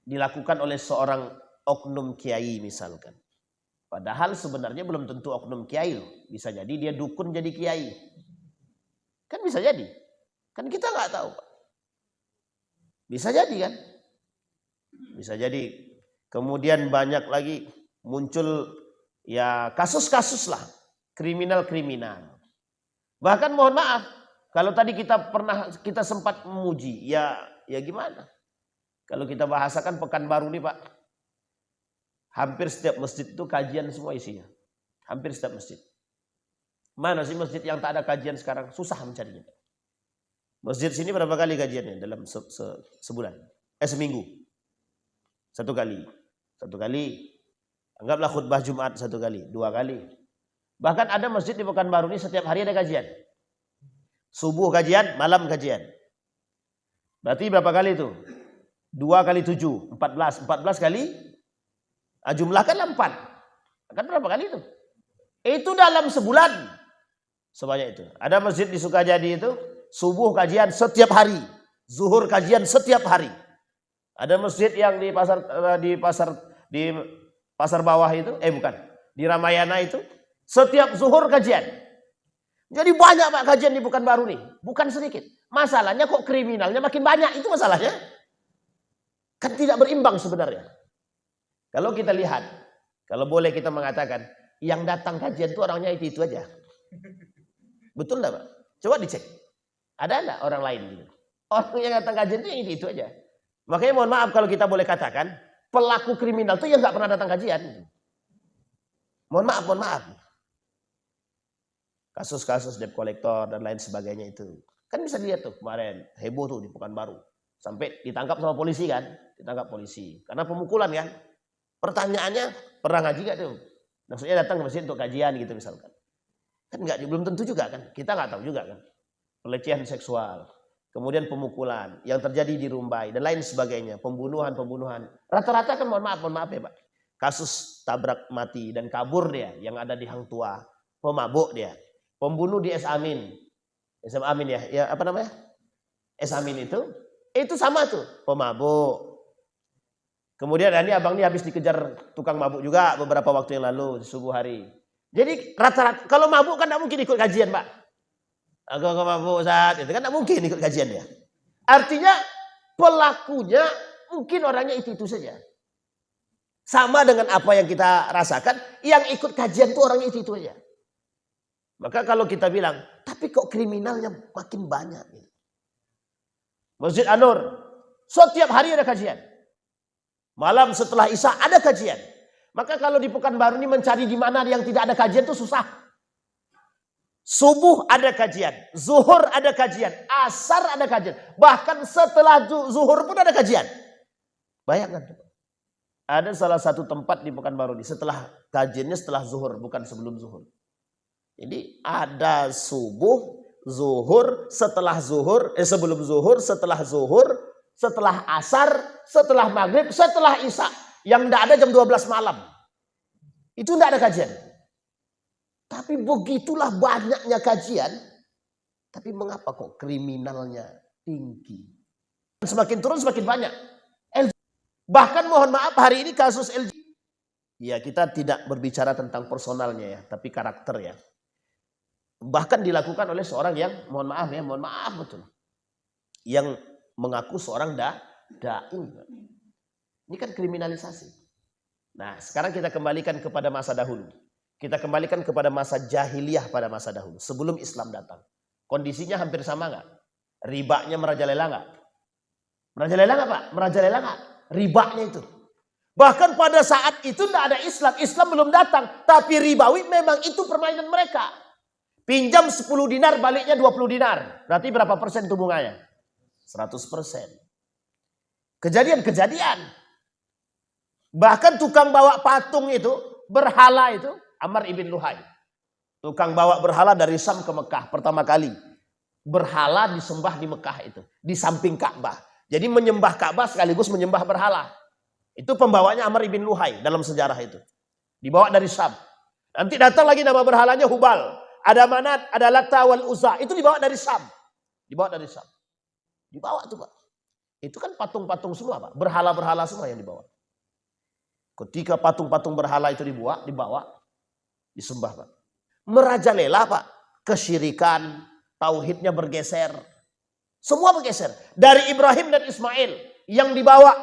A: dilakukan oleh seorang oknum kiai misalkan. Padahal sebenarnya belum tentu oknum kiai loh. Bisa jadi dia dukun jadi kiai. Kan bisa jadi. Kan kita nggak tahu. Bisa jadi kan. Bisa jadi. Kemudian banyak lagi muncul ya kasus-kasus lah. Kriminal-kriminal. Bahkan mohon maaf. Kalau tadi kita sempat memuji. Ya gimana. Kalau kita bahasakan Pekanbaru nih Pak. Hampir setiap masjid itu kajian semua isinya. Hampir setiap masjid. Mana sih masjid yang tak ada kajian sekarang? Susah mencarinya. Masjid sini berapa kali kajiannya dalam sebulan? Seminggu. Satu kali. Anggaplah khutbah Jumat 1 kali. 2 kali. Bahkan ada masjid di Pekanbaru ini setiap hari ada kajian. Subuh kajian, malam kajian. Berarti berapa kali itu? 2 kali 7, 14. 14 kali. Jumlahkan 4. Akan berapa kali itu? Itu dalam sebulan. Sebanyak itu. Ada masjid di Sukajadi itu. Subuh kajian setiap hari. Zuhur kajian setiap hari. Ada masjid yang di pasar bawah itu. Bukan. Di Ramayana itu. Setiap zuhur kajian. Jadi banyak Pak kajian di Pekanbaru nih. Bukan sedikit. Masalahnya kok kriminalnya makin banyak. Itu masalahnya. Kan tidak berimbang sebenarnya. Kalau kita lihat, kalau boleh kita mengatakan, yang datang kajian itu orangnya itu aja. Betul enggak Pak? Coba dicek. Ada enggak orang lain gitu? Orang yang datang kajian itu yang itu aja. Makanya mohon maaf kalau kita boleh katakan, pelaku kriminal itu yang nggak pernah datang kajian. Mohon maaf. Kasus-kasus debt collector dan lain sebagainya itu. Kan bisa dilihat tuh kemarin, heboh tuh di Pekanbaru. Sampai ditangkap sama polisi kan? Ditangkap polisi. Karena pemukulan kan? Pertanyaannya, pernah ngaji gak tuh? Maksudnya datang ke masjid untuk kajian gitu misalkan. Kan enggak, belum tentu juga kan. Kita nggak tahu juga kan. Pelecehan seksual. Kemudian pemukulan. Yang terjadi di Rumbai. Dan lain sebagainya. Pembunuhan. Rata-rata kan mohon maaf ya Pak. Kasus tabrak mati dan kabur dia. Yang ada di Hang Tuah. Pemabuk dia. Pembunuh di Es Amin. Es Amin ya. Ya apa namanya? Es Amin itu. Itu sama tuh. Pemabuk. Kemudian ini abang ini habis dikejar tukang mabuk juga beberapa waktu yang lalu subuh hari. Jadi rata-rata kalau mabuk kan tidak mungkin ikut kajian Pak. Kalau mabuk saat itu kan tidak mungkin ikut kajian ya. Artinya pelakunya mungkin orangnya itu saja. Sama dengan apa yang kita rasakan, yang ikut kajian itu orangnya itu aja. Maka kalau kita bilang, tapi kok kriminalnya makin banyak. Masjid An-Nur, setiap hari ada kajian. Malam setelah Isya ada kajian. Maka kalau di Pekanbaru ini mencari di mana yang tidak ada kajian itu susah. Subuh ada kajian, zuhur ada kajian, asar ada kajian. Bahkan setelah zuhur pun ada kajian. Bayangkan. Ada salah satu tempat di Pekanbaru ini setelah kajiannya setelah zuhur, bukan sebelum zuhur. Jadi ada subuh, zuhur, setelah zuhur, sebelum zuhur, setelah zuhur, setelah asar, setelah maghrib, setelah isya. Yang tidak ada jam 12 malam. Itu tidak ada kajian. Tapi begitulah banyaknya kajian. Tapi mengapa kok kriminalnya tinggi? Semakin turun semakin banyak. Bahkan mohon maaf hari ini kasus LG. Ya kita tidak berbicara tentang personalnya ya. Tapi karakter ya. Bahkan dilakukan oleh seorang yang mohon maaf betul. Yang mengaku seorang da'i. Ini kan kriminalisasi. Nah sekarang kita kembalikan kepada masa dahulu. Kita kembalikan kepada masa jahiliyah pada masa dahulu. Sebelum Islam datang. Kondisinya hampir sama nggak? Ribanya merajalela nggak? Merajalela nggak Pak? Merajalela nggak? Ribanya itu. Bahkan pada saat itu tidak ada Islam. Islam belum datang. Tapi ribawi memang itu permainan mereka. Pinjam 10 dinar baliknya 20 dinar. Berarti berapa persen itu bunganya? 100%. Kejadian-kejadian. Bahkan tukang bawa patung itu, berhala itu, Amr ibn Luhai. Tukang bawa berhala dari Syam ke Mekah pertama kali. Berhala disembah di Mekah itu. Di samping Ka'bah. Jadi menyembah Ka'bah sekaligus menyembah berhala. Itu pembawanya Amr ibn Luhai dalam sejarah itu. Dibawa dari Syam. Nanti datang lagi nama berhalanya Hubal. Ada Manat, ada Lata wal Uzza. Itu dibawa dari Syam. Dibawa dari Syam. Dibawa tuh Pak. Itu kan patung-patung semua Pak. Berhala-berhala semua yang dibawa. Ketika patung-patung berhala itu dibawa, disembah Pak. Merajalela Pak. Kesyirikan, tauhidnya bergeser. Semua bergeser. Dari Ibrahim dan Ismail yang dibawa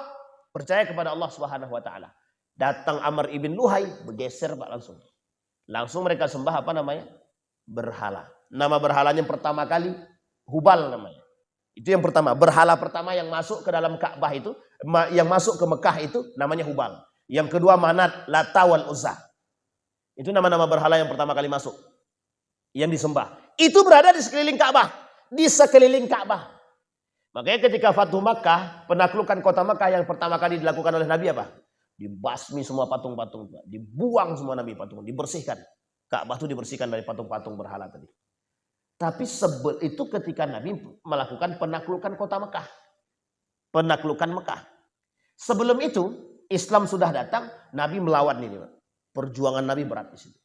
A: percaya kepada Allah Subhanahu wa taala. Datang Amr ibn Luhai bergeser Pak langsung. Langsung mereka sembah apa namanya? Berhala. Nama berhalanya pertama kali Hubal namanya. Itu yang pertama. Berhala pertama yang masuk ke dalam Ka'bah itu, yang masuk ke Mekah itu namanya Hubal. Yang kedua Manat, Lata wal Uzza. Itu nama-nama berhala yang pertama kali masuk. Yang disembah. Itu berada di sekeliling Ka'bah. Di sekeliling Ka'bah. Makanya ketika Fathu Makkah, penaklukan kota Makkah yang pertama kali dilakukan oleh Nabi apa? Dibasmi semua patung-patung. Dibuang semua Nabi patung. Dibersihkan. Ka'bah itu dibersihkan dari patung-patung berhala tadi. Tapi itu ketika Nabi melakukan penaklukan kota Mekah. Penaklukan Mekah. Sebelum itu, Islam sudah datang, Nabi melawan ini. Perjuangan Nabi berat di situ.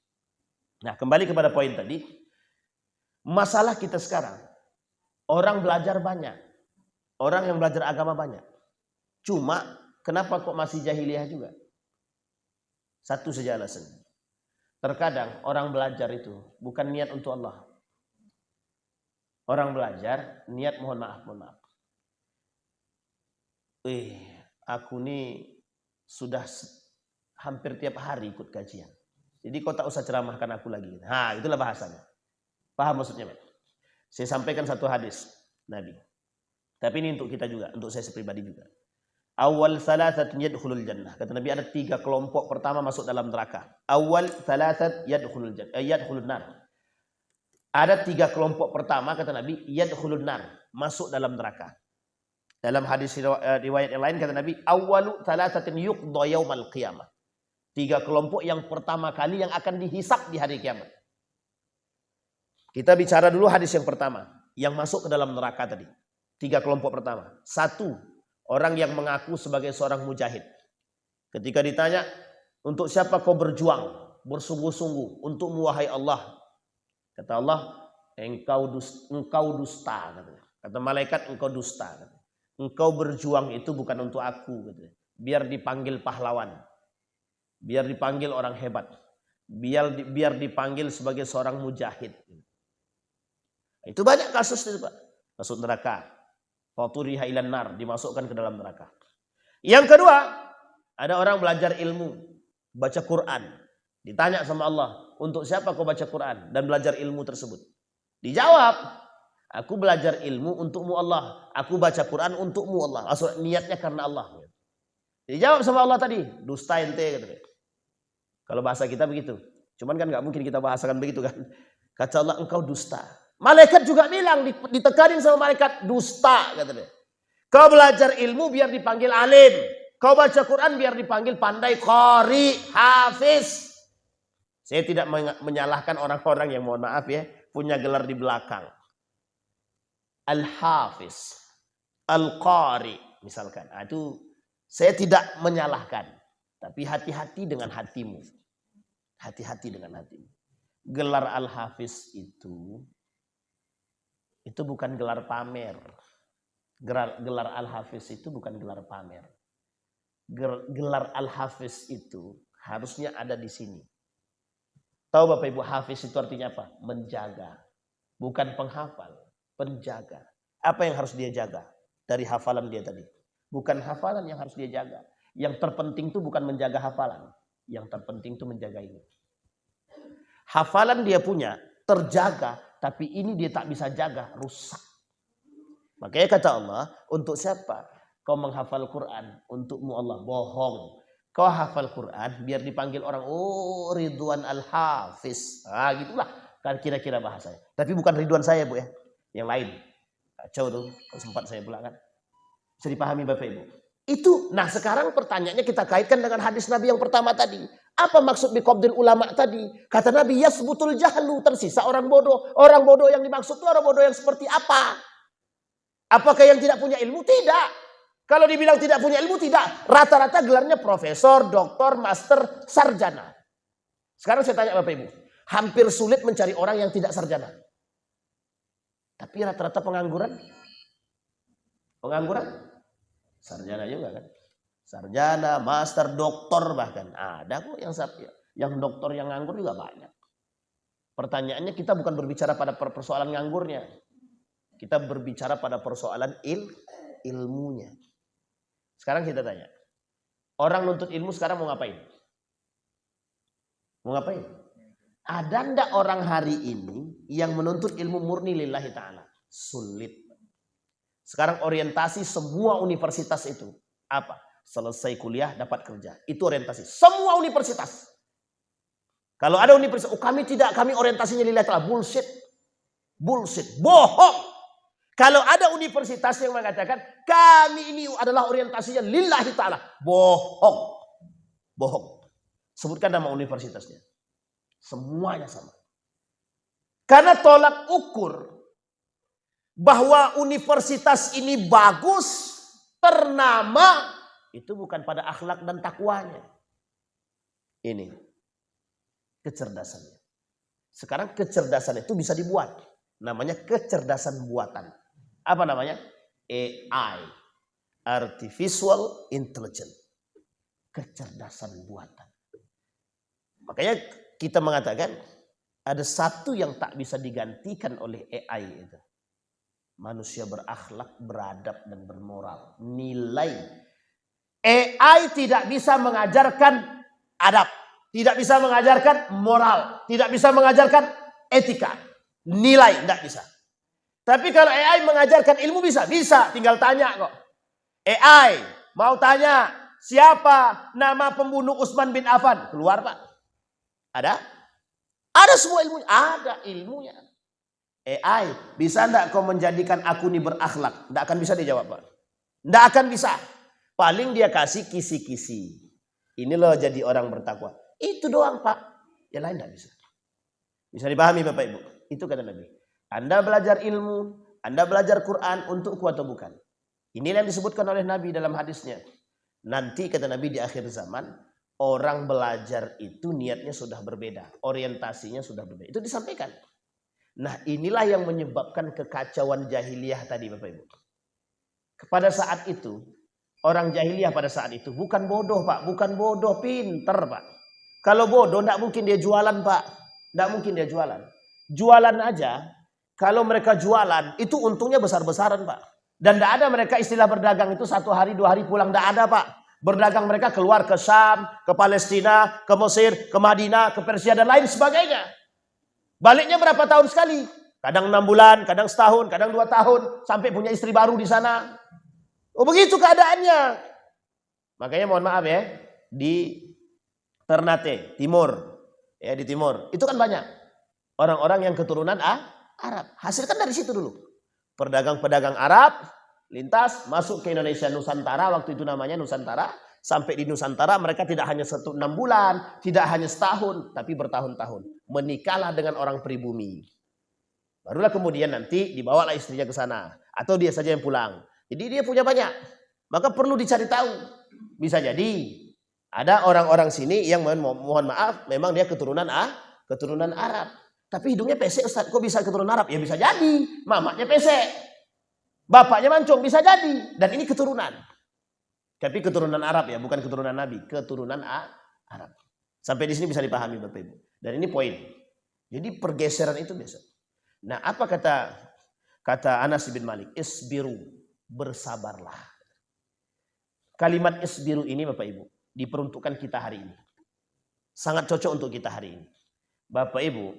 A: Nah, kembali kepada poin tadi. Masalah kita sekarang, orang belajar banyak. Orang yang belajar agama banyak. Cuma, kenapa kok masih jahiliyah juga? Satu saja alasannya. Terkadang orang belajar itu bukan niat untuk Allah. Orang belajar niat mohon maaf. Aku nih sudah hampir tiap hari ikut kajian. Jadi kau tak usah ceramahkan aku lagi. Nah, itulah bahasanya. Paham maksudnya, Pak? Saya sampaikan satu hadis Nabi. Tapi ini untuk kita juga, untuk saya pribadi juga. Awal thalathat yadkhulul jannah. Kata Nabi ada 3 kelompok pertama masuk dalam neraka. Awal thalathat yadkhulul jannah, yadkhulun nar. Ada 3 kelompok pertama kata Nabi yadkhulun nar, masuk dalam neraka. Dalam hadis riwayat yang lain kata Nabi, awwalu thalathatin yuqda yaumal qiyamah. 3 kelompok yang pertama kali yang akan dihisap di hari kiamat. Kita bicara dulu hadis yang pertama, yang masuk ke dalam neraka tadi. 3 kelompok pertama. 1, orang yang mengaku sebagai seorang mujahid. Ketika ditanya, untuk siapa kau berjuang, bersungguh-sungguh, untukmu wahai Allah. Kata Allah, engkau dusta. Kata malaikat, engkau dusta. Engkau berjuang itu bukan untuk aku. Biar dipanggil pahlawan. Biar dipanggil orang hebat. Biar dipanggil sebagai seorang mujahid. Itu banyak kasus itu Pak. Masuk neraka. Faturiha ilan nar, dimasukkan ke dalam neraka. Yang kedua, ada orang belajar ilmu, baca Quran. Ditanya sama Allah, untuk siapa kau baca Quran dan belajar ilmu tersebut? Dijawab, aku belajar ilmu untukmu Allah. Aku baca Quran untukmu Allah. Maksud niatnya karena Allah. Dijawab sama Allah tadi, dusta ente. Kalau bahasa kita begitu. Cuman kan nggak mungkin kita bahasakan begitu kan. Kata Allah, engkau dusta. Malaikat juga bilang, ditekanin sama malaikat, dusta katanya. Kau belajar ilmu biar dipanggil alim. Kau baca Quran biar dipanggil pandai, qari, hafiz. Saya tidak menyalahkan orang-orang yang mohon maaf ya, punya gelar di belakang. Al-hafiz, al-qari misalkan. Nah, itu saya tidak menyalahkan. Tapi hati-hati dengan hatimu. Hati-hati dengan hatimu. Gelar al-hafiz itu bukan gelar pamer. Gelar al-hafiz itu bukan gelar pamer. Gelar al-hafiz itu harusnya ada di sini. Tahu Bapak Ibu, hafiz itu artinya apa? Menjaga. Bukan penghafal, penjaga. Apa yang harus dia jaga dari hafalan dia tadi? Bukan hafalan yang harus dia jaga. Yang terpenting itu bukan menjaga hafalan. Yang terpenting itu menjaga ini. Hafalan dia punya, terjaga, tapi ini dia tak bisa jaga, rusak. Makanya kata Allah, untuk siapa kau menghafal Quran? Untukmu Allah, bohong. Kau hafal Quran, biar dipanggil orang, oh Ridwan Al-Hafiz. Ah gitulah, kan kira-kira bahasanya. Tapi bukan Ridwan saya Bu ya, yang lain. Kacau tuh, sempat saya pulang kan. Bisa dipahami Bapak Ibu. Itu, nah sekarang pertanyaannya kita kaitkan dengan hadis Nabi yang pertama tadi. Apa maksud biqabdil ulama tadi? Kata Nabi, yasbutul jahlu, tersisa orang bodoh. Orang bodoh yang dimaksud itu orang bodoh yang seperti apa? Apakah yang tidak punya ilmu? Tidak. Kalau dibilang tidak punya ilmu, tidak. Rata-rata gelarnya profesor, doktor, master, sarjana. Sekarang saya tanya Bapak Ibu. Hampir sulit mencari orang yang tidak sarjana. Tapi rata-rata pengangguran. Pengangguran? Sarjana juga kan. Sarjana, master, doktor bahkan. Ada kok yang doktor yang nganggur juga banyak. Pertanyaannya kita bukan berbicara pada persoalan nganggurnya. Kita berbicara pada persoalan ilmunya. Sekarang kita tanya. Orang nuntut ilmu sekarang mau ngapain? Mau ngapain? Ada ndak orang hari ini yang menuntut ilmu murni lillahi ta'ala? Sulit. Sekarang orientasi semua universitas itu. Apa? Selesai kuliah dapat kerja. Itu orientasi. Semua universitas. Kalau ada universitas, oh kami tidak, kami orientasinya lillahi ta'ala. Bullshit. Bullshit. Bohong. Kalau ada universitas yang mengatakan kami ini adalah orientasinya lillahi ta'ala. Bohong. Bohong. Sebutkan nama universitasnya. Semuanya sama. Karena tolak ukur bahwa universitas ini bagus, ternama, itu bukan pada akhlak dan takwanya. Ini kecerdasannya. Sekarang kecerdasan itu bisa dibuat. Namanya kecerdasan buatan. Apa namanya? AI. Artificial Intelligence. Kecerdasan buatan. Makanya kita mengatakan ada satu yang tak bisa digantikan oleh AI itu. Manusia berakhlak, beradab, dan bermoral. Nilai. AI tidak bisa mengajarkan adab. Tidak bisa mengajarkan moral. Tidak bisa mengajarkan etika. Nilai, tidak bisa. Tapi kalau AI mengajarkan ilmu bisa. Bisa, tinggal tanya kok. AI, mau tanya siapa nama pembunuh Utsman bin Affan? Keluar Pak. Ada? Ada semua ilmunya. Ada ilmunya. AI, bisa enggak kau menjadikan aku ini berakhlak? Enggak akan bisa dijawab Pak. Enggak akan bisa. Paling dia kasih kisi-kisi. Ini loh jadi orang bertakwa. Itu doang Pak. Yang lain enggak bisa. Bisa dipahami Bapak Ibu? Itu kata Nabi. Anda belajar ilmu, Anda belajar Quran untukku atau bukan? Inilah yang disebutkan oleh Nabi dalam hadisnya. Nanti kata Nabi di akhir zaman, orang belajar itu niatnya sudah berbeda. Orientasinya sudah berbeda. Itu disampaikan. Nah inilah yang menyebabkan kekacauan jahiliyah tadi Bapak Ibu. Pada saat itu, orang jahiliyah pada saat itu bukan bodoh Pak. Bukan bodoh, pinter Pak. Kalau bodoh tidak mungkin dia jualan Pak. Tidak mungkin dia jualan. Jualan aja, kalau mereka jualan itu untungnya besar-besaran Pak. Dan tidak ada mereka istilah berdagang itu 1 hari 2 hari pulang. Tidak ada Pak. Berdagang mereka keluar ke Syam, ke Palestina, ke Mesir, ke Madinah, ke Persia dan lain sebagainya. Baliknya berapa tahun sekali? Kadang 6 bulan, kadang setahun, kadang 2 tahun. Sampai punya istri baru di sana. Oh begitu keadaannya. Makanya mohon maaf ya. Di Ternate, Timur. Ya, di Timur. Itu kan banyak. Orang-orang yang keturunan Arab. Hasil kan dari situ dulu. Pedagang-pedagang Arab lintas masuk ke Indonesia Nusantara, waktu itu namanya Nusantara. Sampai di Nusantara mereka tidak hanya 6 bulan, tidak hanya setahun, tapi bertahun-tahun. Menikahlah dengan orang pribumi. Barulah kemudian nanti dibawalah istrinya ke sana. Atau dia saja yang pulang. Jadi dia punya banyak. Maka perlu dicari tahu. Bisa jadi ada orang-orang sini yang mohon maaf, memang dia keturunan Arab. Tapi hidungnya pesek Ustaz, kok bisa keturunan Arab? Ya bisa jadi, mamanya pesek. Bapaknya mancung, bisa jadi. Dan ini keturunan. Tapi keturunan Arab ya, bukan keturunan Nabi. Keturunan Arab. Sampai di sini bisa dipahami Bapak Ibu. Dan ini poin. Jadi pergeseran itu biasa. Nah apa kata Anas bin Malik? Isbiru, bersabarlah. Kalimat isbiru ini Bapak Ibu, diperuntukkan kita hari ini. Sangat cocok untuk kita hari ini. Bapak Ibu,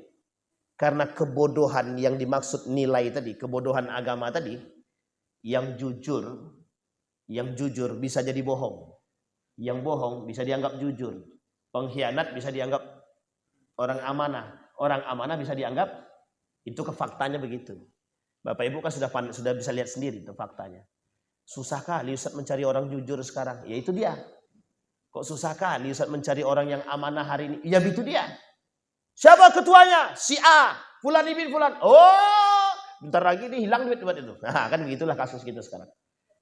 A: karena kebodohan yang dimaksud nilai tadi, kebodohan agama tadi, yang jujur bisa jadi bohong. Yang bohong bisa dianggap jujur. Pengkhianat bisa dianggap orang amanah. Orang amanah bisa dianggap, itu faktanya begitu. Bapak Ibu kan sudah bisa lihat sendiri itu faktanya. Susah kali Ustaz mencari orang jujur sekarang. Ya itu dia. Kok susah kali Ustaz mencari orang yang amanah hari ini? Ya itu dia. Siapa ketuanya? Si A. Fulan bin Fulan. Oh, bentar lagi nih hilang duit itu. Nah, kan begitulah kasus kita sekarang.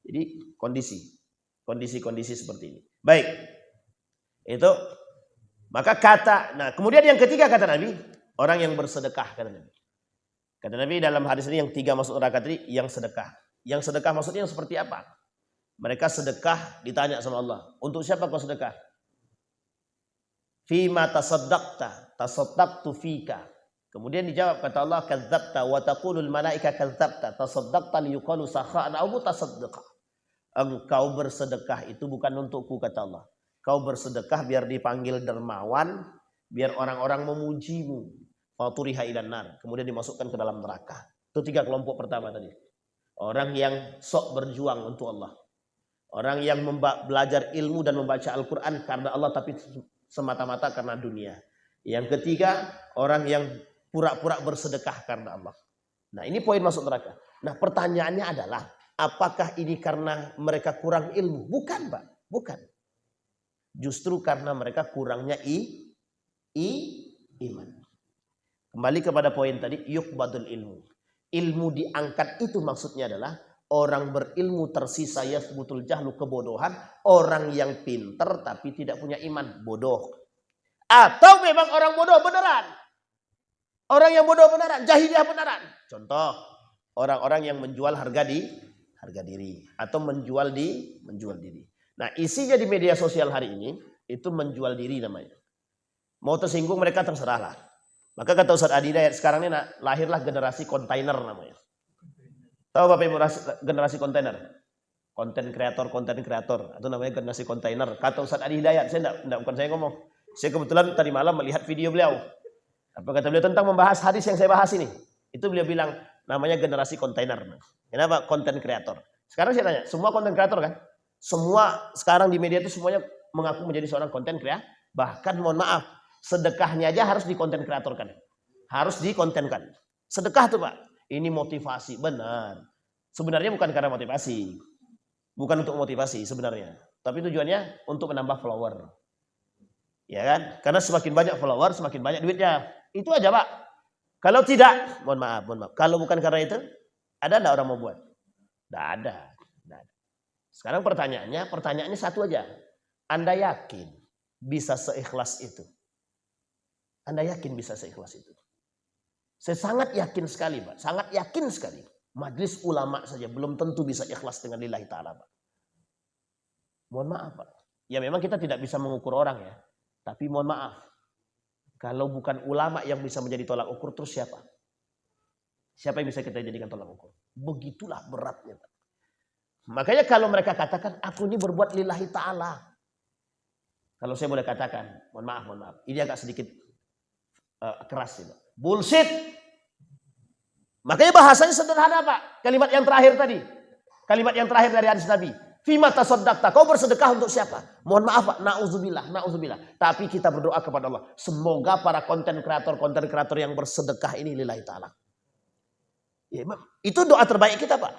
A: Jadi kondisi seperti ini. Baik. Itu maka nah kemudian yang ketiga kata Nabi, orang yang bersedekah kata Nabi. Kata Nabi dalam hadis ini yang 3 masuk neraka tadi, yang sedekah. Yang sedekah maksudnya yang seperti apa? Mereka sedekah ditanya sama Allah. Untuk siapa kau sedekah? Fima tasaddaqta, tasaddaqtu fika. Kemudian dijawab kata Allah, kadzdzabta wa taqulul malaika kadzdzabta, tasaddaqta liyuqalu sakha'an aw mutasaddiqa. Engkau bersedekah itu bukan untukku kata Allah. Kau bersedekah biar dipanggil dermawan, biar orang-orang memujimu. Faturiha ilan nar, kemudian dimasukkan ke dalam neraka. Itu 3 kelompok pertama tadi. Orang yang sok berjuang untuk Allah. Orang yang belajar ilmu dan membaca Al-Quran karena Allah tapi semata-mata karena dunia. Yang ketiga, orang yang pura-pura bersedekah karena Allah. Nah ini poin masuk neraka. Nah pertanyaannya adalah, apakah ini karena mereka kurang ilmu? Bukan Pak, bukan. Justru karena mereka kurangnya iman. Kembali kepada poin tadi, yuqbadul ilmu. Ilmu diangkat itu maksudnya adalah orang berilmu tersisa yasbutul jahlu, kebodohan. Orang yang pinter tapi tidak punya iman, bodoh. Atau memang orang bodoh beneran. Orang yang bodoh beneran, jahiliyah beneran. Contoh, orang-orang yang menjual harga diri atau menjual diri. Nah, isinya di media sosial hari ini itu menjual diri namanya. Mau tersinggung mereka terserahlah. Maka kata Ustaz Adi Hidayat, sekarang ini lahirlah generasi kontainer namanya. Tahu Bapak Ibu generasi kontainer? Konten kreator. Itu namanya generasi kontainer. Kata Ustaz Adi Hidayat, bukan saya ngomong. Saya kebetulan tadi malam melihat video beliau. Apa kata beliau tentang membahas hadis yang saya bahas ini? Itu beliau bilang namanya generasi kontainer. Kenapa? Konten kreator. Sekarang saya tanya, semua konten kreator kan? Semua sekarang di media itu semuanya mengaku menjadi seorang konten kreator. Bahkan mohon maaf, sedekahnya aja harus dikonten kreatorkan. Harus dikontenkan. Sedekah tuh Pak. Ini motivasi. Benar. Sebenarnya bukan karena motivasi. Bukan untuk motivasi sebenarnya. Tapi tujuannya untuk menambah follower. Ya kan? Karena semakin banyak follower, semakin banyak duitnya. Itu aja Pak. Kalau tidak, mohon maaf. Kalau bukan karena itu, ada enggak orang mau buat? Tidak ada. Sekarang pertanyaannya satu aja. Anda yakin bisa seikhlas itu? Anda yakin bisa seikhlas itu? Saya sangat yakin sekali Pak. Sangat yakin sekali. Majelis ulama saja belum tentu bisa ikhlas dengan lillahi ta'ala Pak. Mohon maaf Pak. Ya memang kita tidak bisa mengukur orang ya. Tapi mohon maaf. Kalau bukan ulama yang bisa menjadi tolak ukur, terus siapa? Siapa yang bisa kita jadikan tolak ukur? Begitulah beratnya Pak. Makanya kalau mereka katakan, aku ini berbuat lillahi ta'ala. Kalau saya boleh katakan, mohon maaf. Ini agak sedikit keras ya Pak. Bullshit. Makanya bahasanya sederhana Pak. Kalimat yang terakhir tadi. Kalimat yang terakhir dari hadis Nabi. Fima tasaddaqta, kau bersedekah untuk siapa? Mohon maaf Pak, na'udzubillah. Tapi kita berdoa kepada Allah, semoga para konten kreator yang bersedekah ini lillahi ta'ala. Ya, itu doa terbaik kita Pak.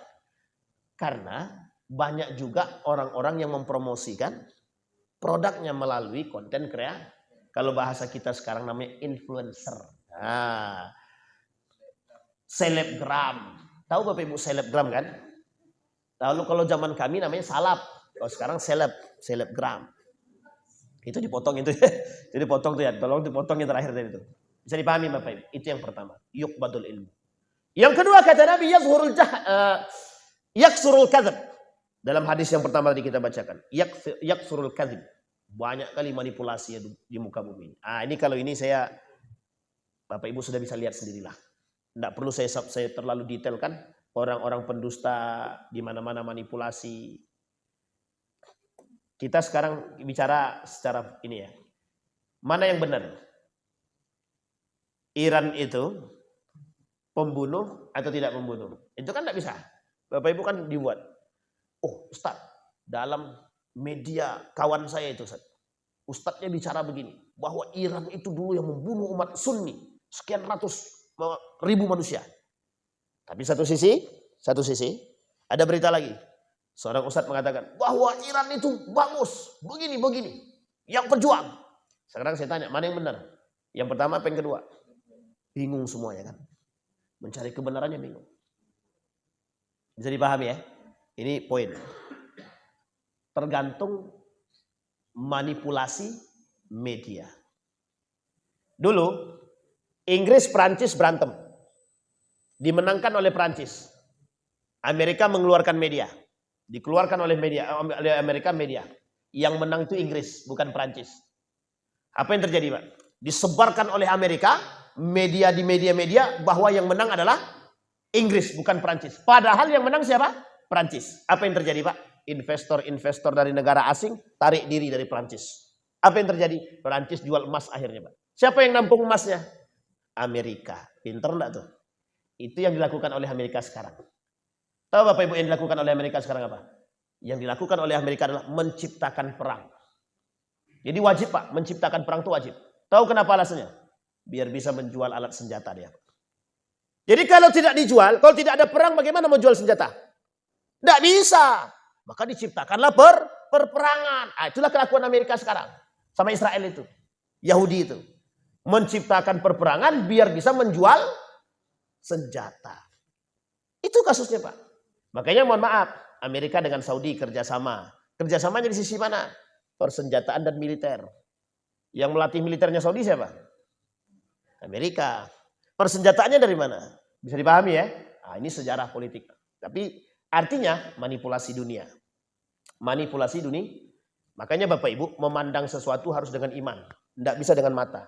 A: Karena banyak juga orang-orang yang mempromosikan produknya melalui konten kreator. Kalau bahasa kita sekarang namanya influencer. Nah, selebgram. Tahu Bapak Ibu selebgram kan? Lalu kalau zaman kami namanya salap. Kalau sekarang selebgram. Itu dipotong itu. Jadi potong tuh ya. Tolong dipotong yang terakhir dari itu. Bisa dipahami Bapak Ibu. Itu yang pertama. Yuqbadul ilmu. Yang kedua kata Nabi yaksurul kadzib. Dalam hadis yang pertama tadi kita bacakan. Yaksurul kadzib. Banyak kali manipulasi di muka bumi. Ini kalau ini saya Bapak Ibu sudah bisa lihat sendirilah. Tidak perlu saya terlalu detailkan. Orang-orang pendusta di mana-mana manipulasi. Kita sekarang bicara secara ini ya. Mana yang benar? Iran itu pembunuh atau tidak membunuh? Itu kan tidak bisa. Bapak Ibu kan dibuat. Oh Ustaz, dalam media kawan saya itu Ustaz. Ustadznya bicara begini. Bahwa Iran itu dulu yang membunuh umat Sunni. Sekian ratus ribu manusia. Tapi satu sisi ada berita lagi. Seorang ustadz mengatakan bahwa Iran itu bagus, begini. Yang pejuang. Sekarang saya tanya, mana yang benar? Yang pertama apa yang kedua? Bingung semuanya kan. Mencari kebenarannya bingung. Bisa dipahami ya? Ini poin. Tergantung manipulasi media. Dulu Inggris Prancis berantem. Dimenangkan oleh Prancis. Amerika mengeluarkan media. Dikeluarkan oleh Amerika media. Yang menang itu Inggris, bukan Prancis. Apa yang terjadi Pak? Disebarkan oleh Amerika, media di media-media bahwa yang menang adalah Inggris, bukan Prancis. Padahal yang menang siapa? Prancis. Apa yang terjadi Pak? Investor dari negara asing tarik diri dari Prancis. Apa yang terjadi? Prancis jual emas akhirnya Pak. Siapa yang nampung emasnya? Amerika. Pinter enggak tuh? Itu yang dilakukan oleh Amerika sekarang. Tahu Bapak Ibu yang dilakukan oleh Amerika sekarang apa? Yang dilakukan oleh Amerika adalah menciptakan perang. Jadi wajib Pak, menciptakan perang itu wajib. Tahu kenapa alasannya? Biar bisa menjual alat senjata dia. Jadi kalau tidak dijual, kalau tidak ada perang bagaimana menjual senjata? Tidak bisa. Maka diciptakanlah perperangan. Itulah kelakuan Amerika sekarang. Sama Israel itu. Yahudi itu. Menciptakan perperangan biar bisa menjual senjata. Itu kasusnya Pak. Makanya mohon maaf, Amerika dengan Saudi kerjasama. Kerjasamanya di sisi mana? Persenjataan dan militer. Yang melatih militernya Saudi siapa? Amerika. Persenjataannya dari mana? Bisa dipahami ya? Ini sejarah politik. Tapi artinya manipulasi dunia. Manipulasi dunia. Makanya Bapak Ibu memandang sesuatu harus dengan iman. Tidak bisa dengan mata.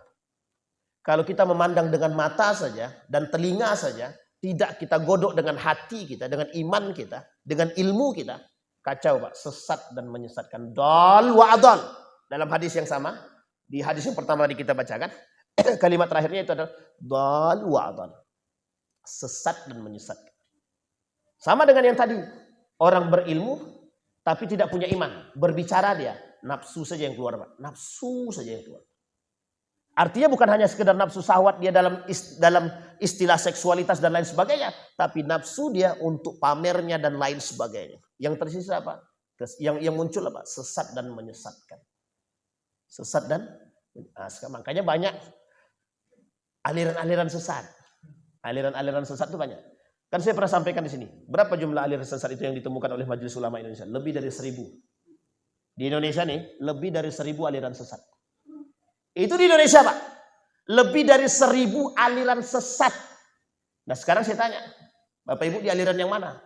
A: Kalau kita memandang dengan mata saja dan telinga saja, tidak kita godok dengan hati kita, dengan iman kita, dengan ilmu kita, kacau Pak, sesat dan menyesatkan. Dal wa adal. Dalam hadis yang sama, di hadis yang pertama tadi kita bacakan, kalimat terakhirnya itu adalah dal wa adal. Sesat dan menyesatkan. Sama dengan yang tadi, orang berilmu tapi tidak punya iman, berbicara dia, nafsu saja yang keluar Pak, nafsu saja yang keluar. Artinya bukan hanya sekedar nafsu syahwat dia dalam istilah seksualitas dan lain sebagainya. Tapi nafsu dia untuk pamernya dan lain sebagainya. Yang tersisa apa? Yang muncul apa? Sesat dan menyesatkan. Sesat dan makanya banyak aliran-aliran sesat. Aliran-aliran sesat itu banyak. Kan saya pernah sampaikan di sini. Berapa jumlah aliran sesat itu yang ditemukan oleh Majelis Ulama Indonesia? Lebih dari 1.000. Di Indonesia nih, lebih dari 1.000 aliran sesat. Itu di Indonesia Pak. Lebih dari 1.000 aliran sesat. Nah sekarang saya tanya. Bapak Ibu di aliran yang mana?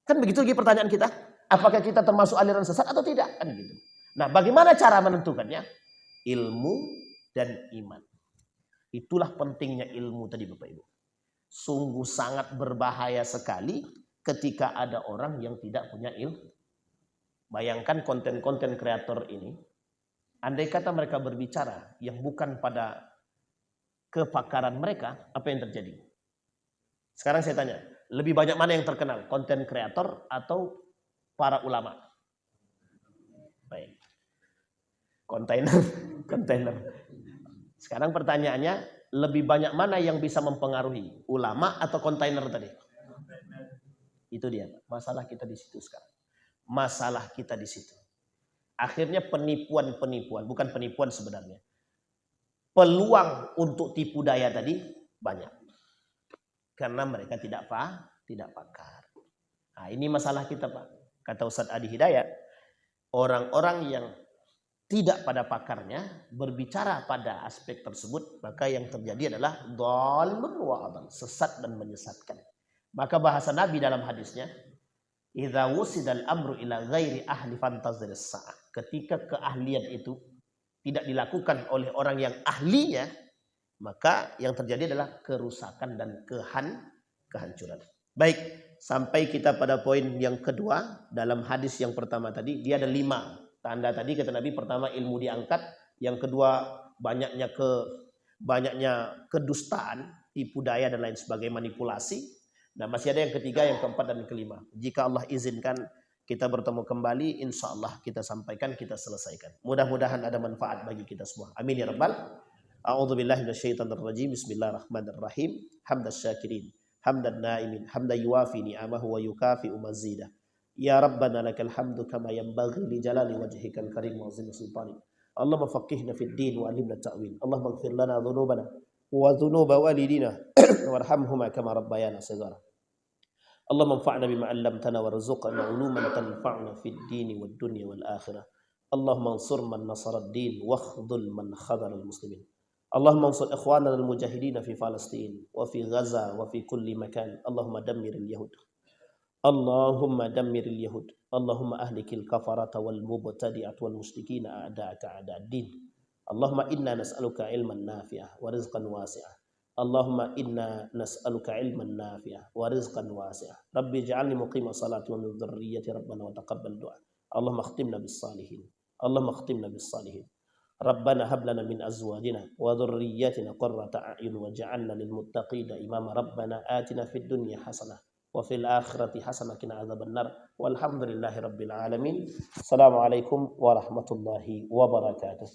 A: Kan begitu lagi pertanyaan kita. Apakah kita termasuk aliran sesat atau tidak? Kan gitu. Nah bagaimana cara menentukannya? Ilmu dan iman. Itulah pentingnya ilmu tadi Bapak Ibu. Sungguh sangat berbahaya sekali ketika ada orang yang tidak punya ilmu. Bayangkan konten-konten kreator ini. Andai kata mereka berbicara yang bukan pada kepakaran mereka, apa yang terjadi? Sekarang saya tanya, lebih banyak mana yang terkenal? Konten kreator atau para ulama? kontainer. Kontainer. Sekarang pertanyaannya, lebih banyak mana yang bisa mempengaruhi? Ulama atau kontainer tadi? Itu dia. Masalah kita di situ sekarang. Masalah kita di situ. Akhirnya penipuan-penipuan, bukan penipuan sebenarnya. Peluang untuk tipu daya tadi banyak. Karena mereka tidak pakar. Nah, ini masalah kita, Pak. Kata Ustadz Adi Hidayat, orang-orang yang tidak pada pakarnya berbicara pada aspek tersebut, maka yang terjadi adalah dhalun wa adal, sesat dan menyesatkan. Maka bahasa Nabi dalam hadisnya, idza wusidal amru ila ghairi ahli fantazir as-sa'ah. Ketika keahlian itu tidak dilakukan oleh orang yang ahlinya, maka yang terjadi adalah kerusakan dan kehancuran. Baik, sampai kita pada poin yang kedua dalam hadis yang pertama tadi. Dia ada 5 tanda tadi kata Nabi. Pertama, ilmu diangkat. Yang kedua, banyaknya kedustaan, tipu daya dan lain sebagainya, manipulasi. Nah, masih ada yang ketiga, yang keempat dan kelima. Jika Allah izinkan kita bertemu kembali, insya Allah kita sampaikan, kita selesaikan. Mudah-mudahan ada manfaat bagi kita semua. Amin ya rabbal. A'udzubillahi minasyaitonirrajim. Bismillahirrahmanirrahim. Hamdas syakirin, hamdan naimin, hamdan yuwafi ni'amahu wa yukafi'u mazidah. Ya Rabbana lakal hamdu kama yanbaghi li jalali wajhikal karim wa azimi sultanik. Allahumma faqihna fid din wa alimna ta'wil. Allahumma ighfir lana dhunubana wa dhunuba walidina warhamhuma kama rabbayana shighara. Allahumma anfa'na bima 'allamtana warzuqna 'uluman tanfa'una fid din wad dunya wal akhirah. Allahumma ansur man nasara ad-din wakhdhul man khadhala al-muslimin. Allahumma ansur ikhwanana al-mujahidin fi Palestin wa fi Gaza wa fi kulli makan. Allahumma dammiril yahud. Allahumma dammiril yahud. Allahumma ahlikil kafarata wal mubtadi'at wal musyrikin a'da'aka a'da'ad-din. Allahumma inna nas'aluka ilman nafi'ah wa rizqan wasi'ah. Allahumma inna nas'aluka ilman nafi'ah wa rizqan wasi'ah. Rabbi ij'alni muqima salati wa min dhurriyyati rabbana wa taqabbal du'a. Allahumma khtimna bis salihin. Allahumma khtimna bis salihin. Rabbana hab lana min azwajina wa dhurriyyatina qurrata a'yun waj'alna lil muttaqina imama. Rabbana atina fid dunya hasanah wa fil akhirati hasanah qina adzabannar. Walhamdulillahi rabbil alamin. Assalamualaikum warahmatullahi wabarakatuh.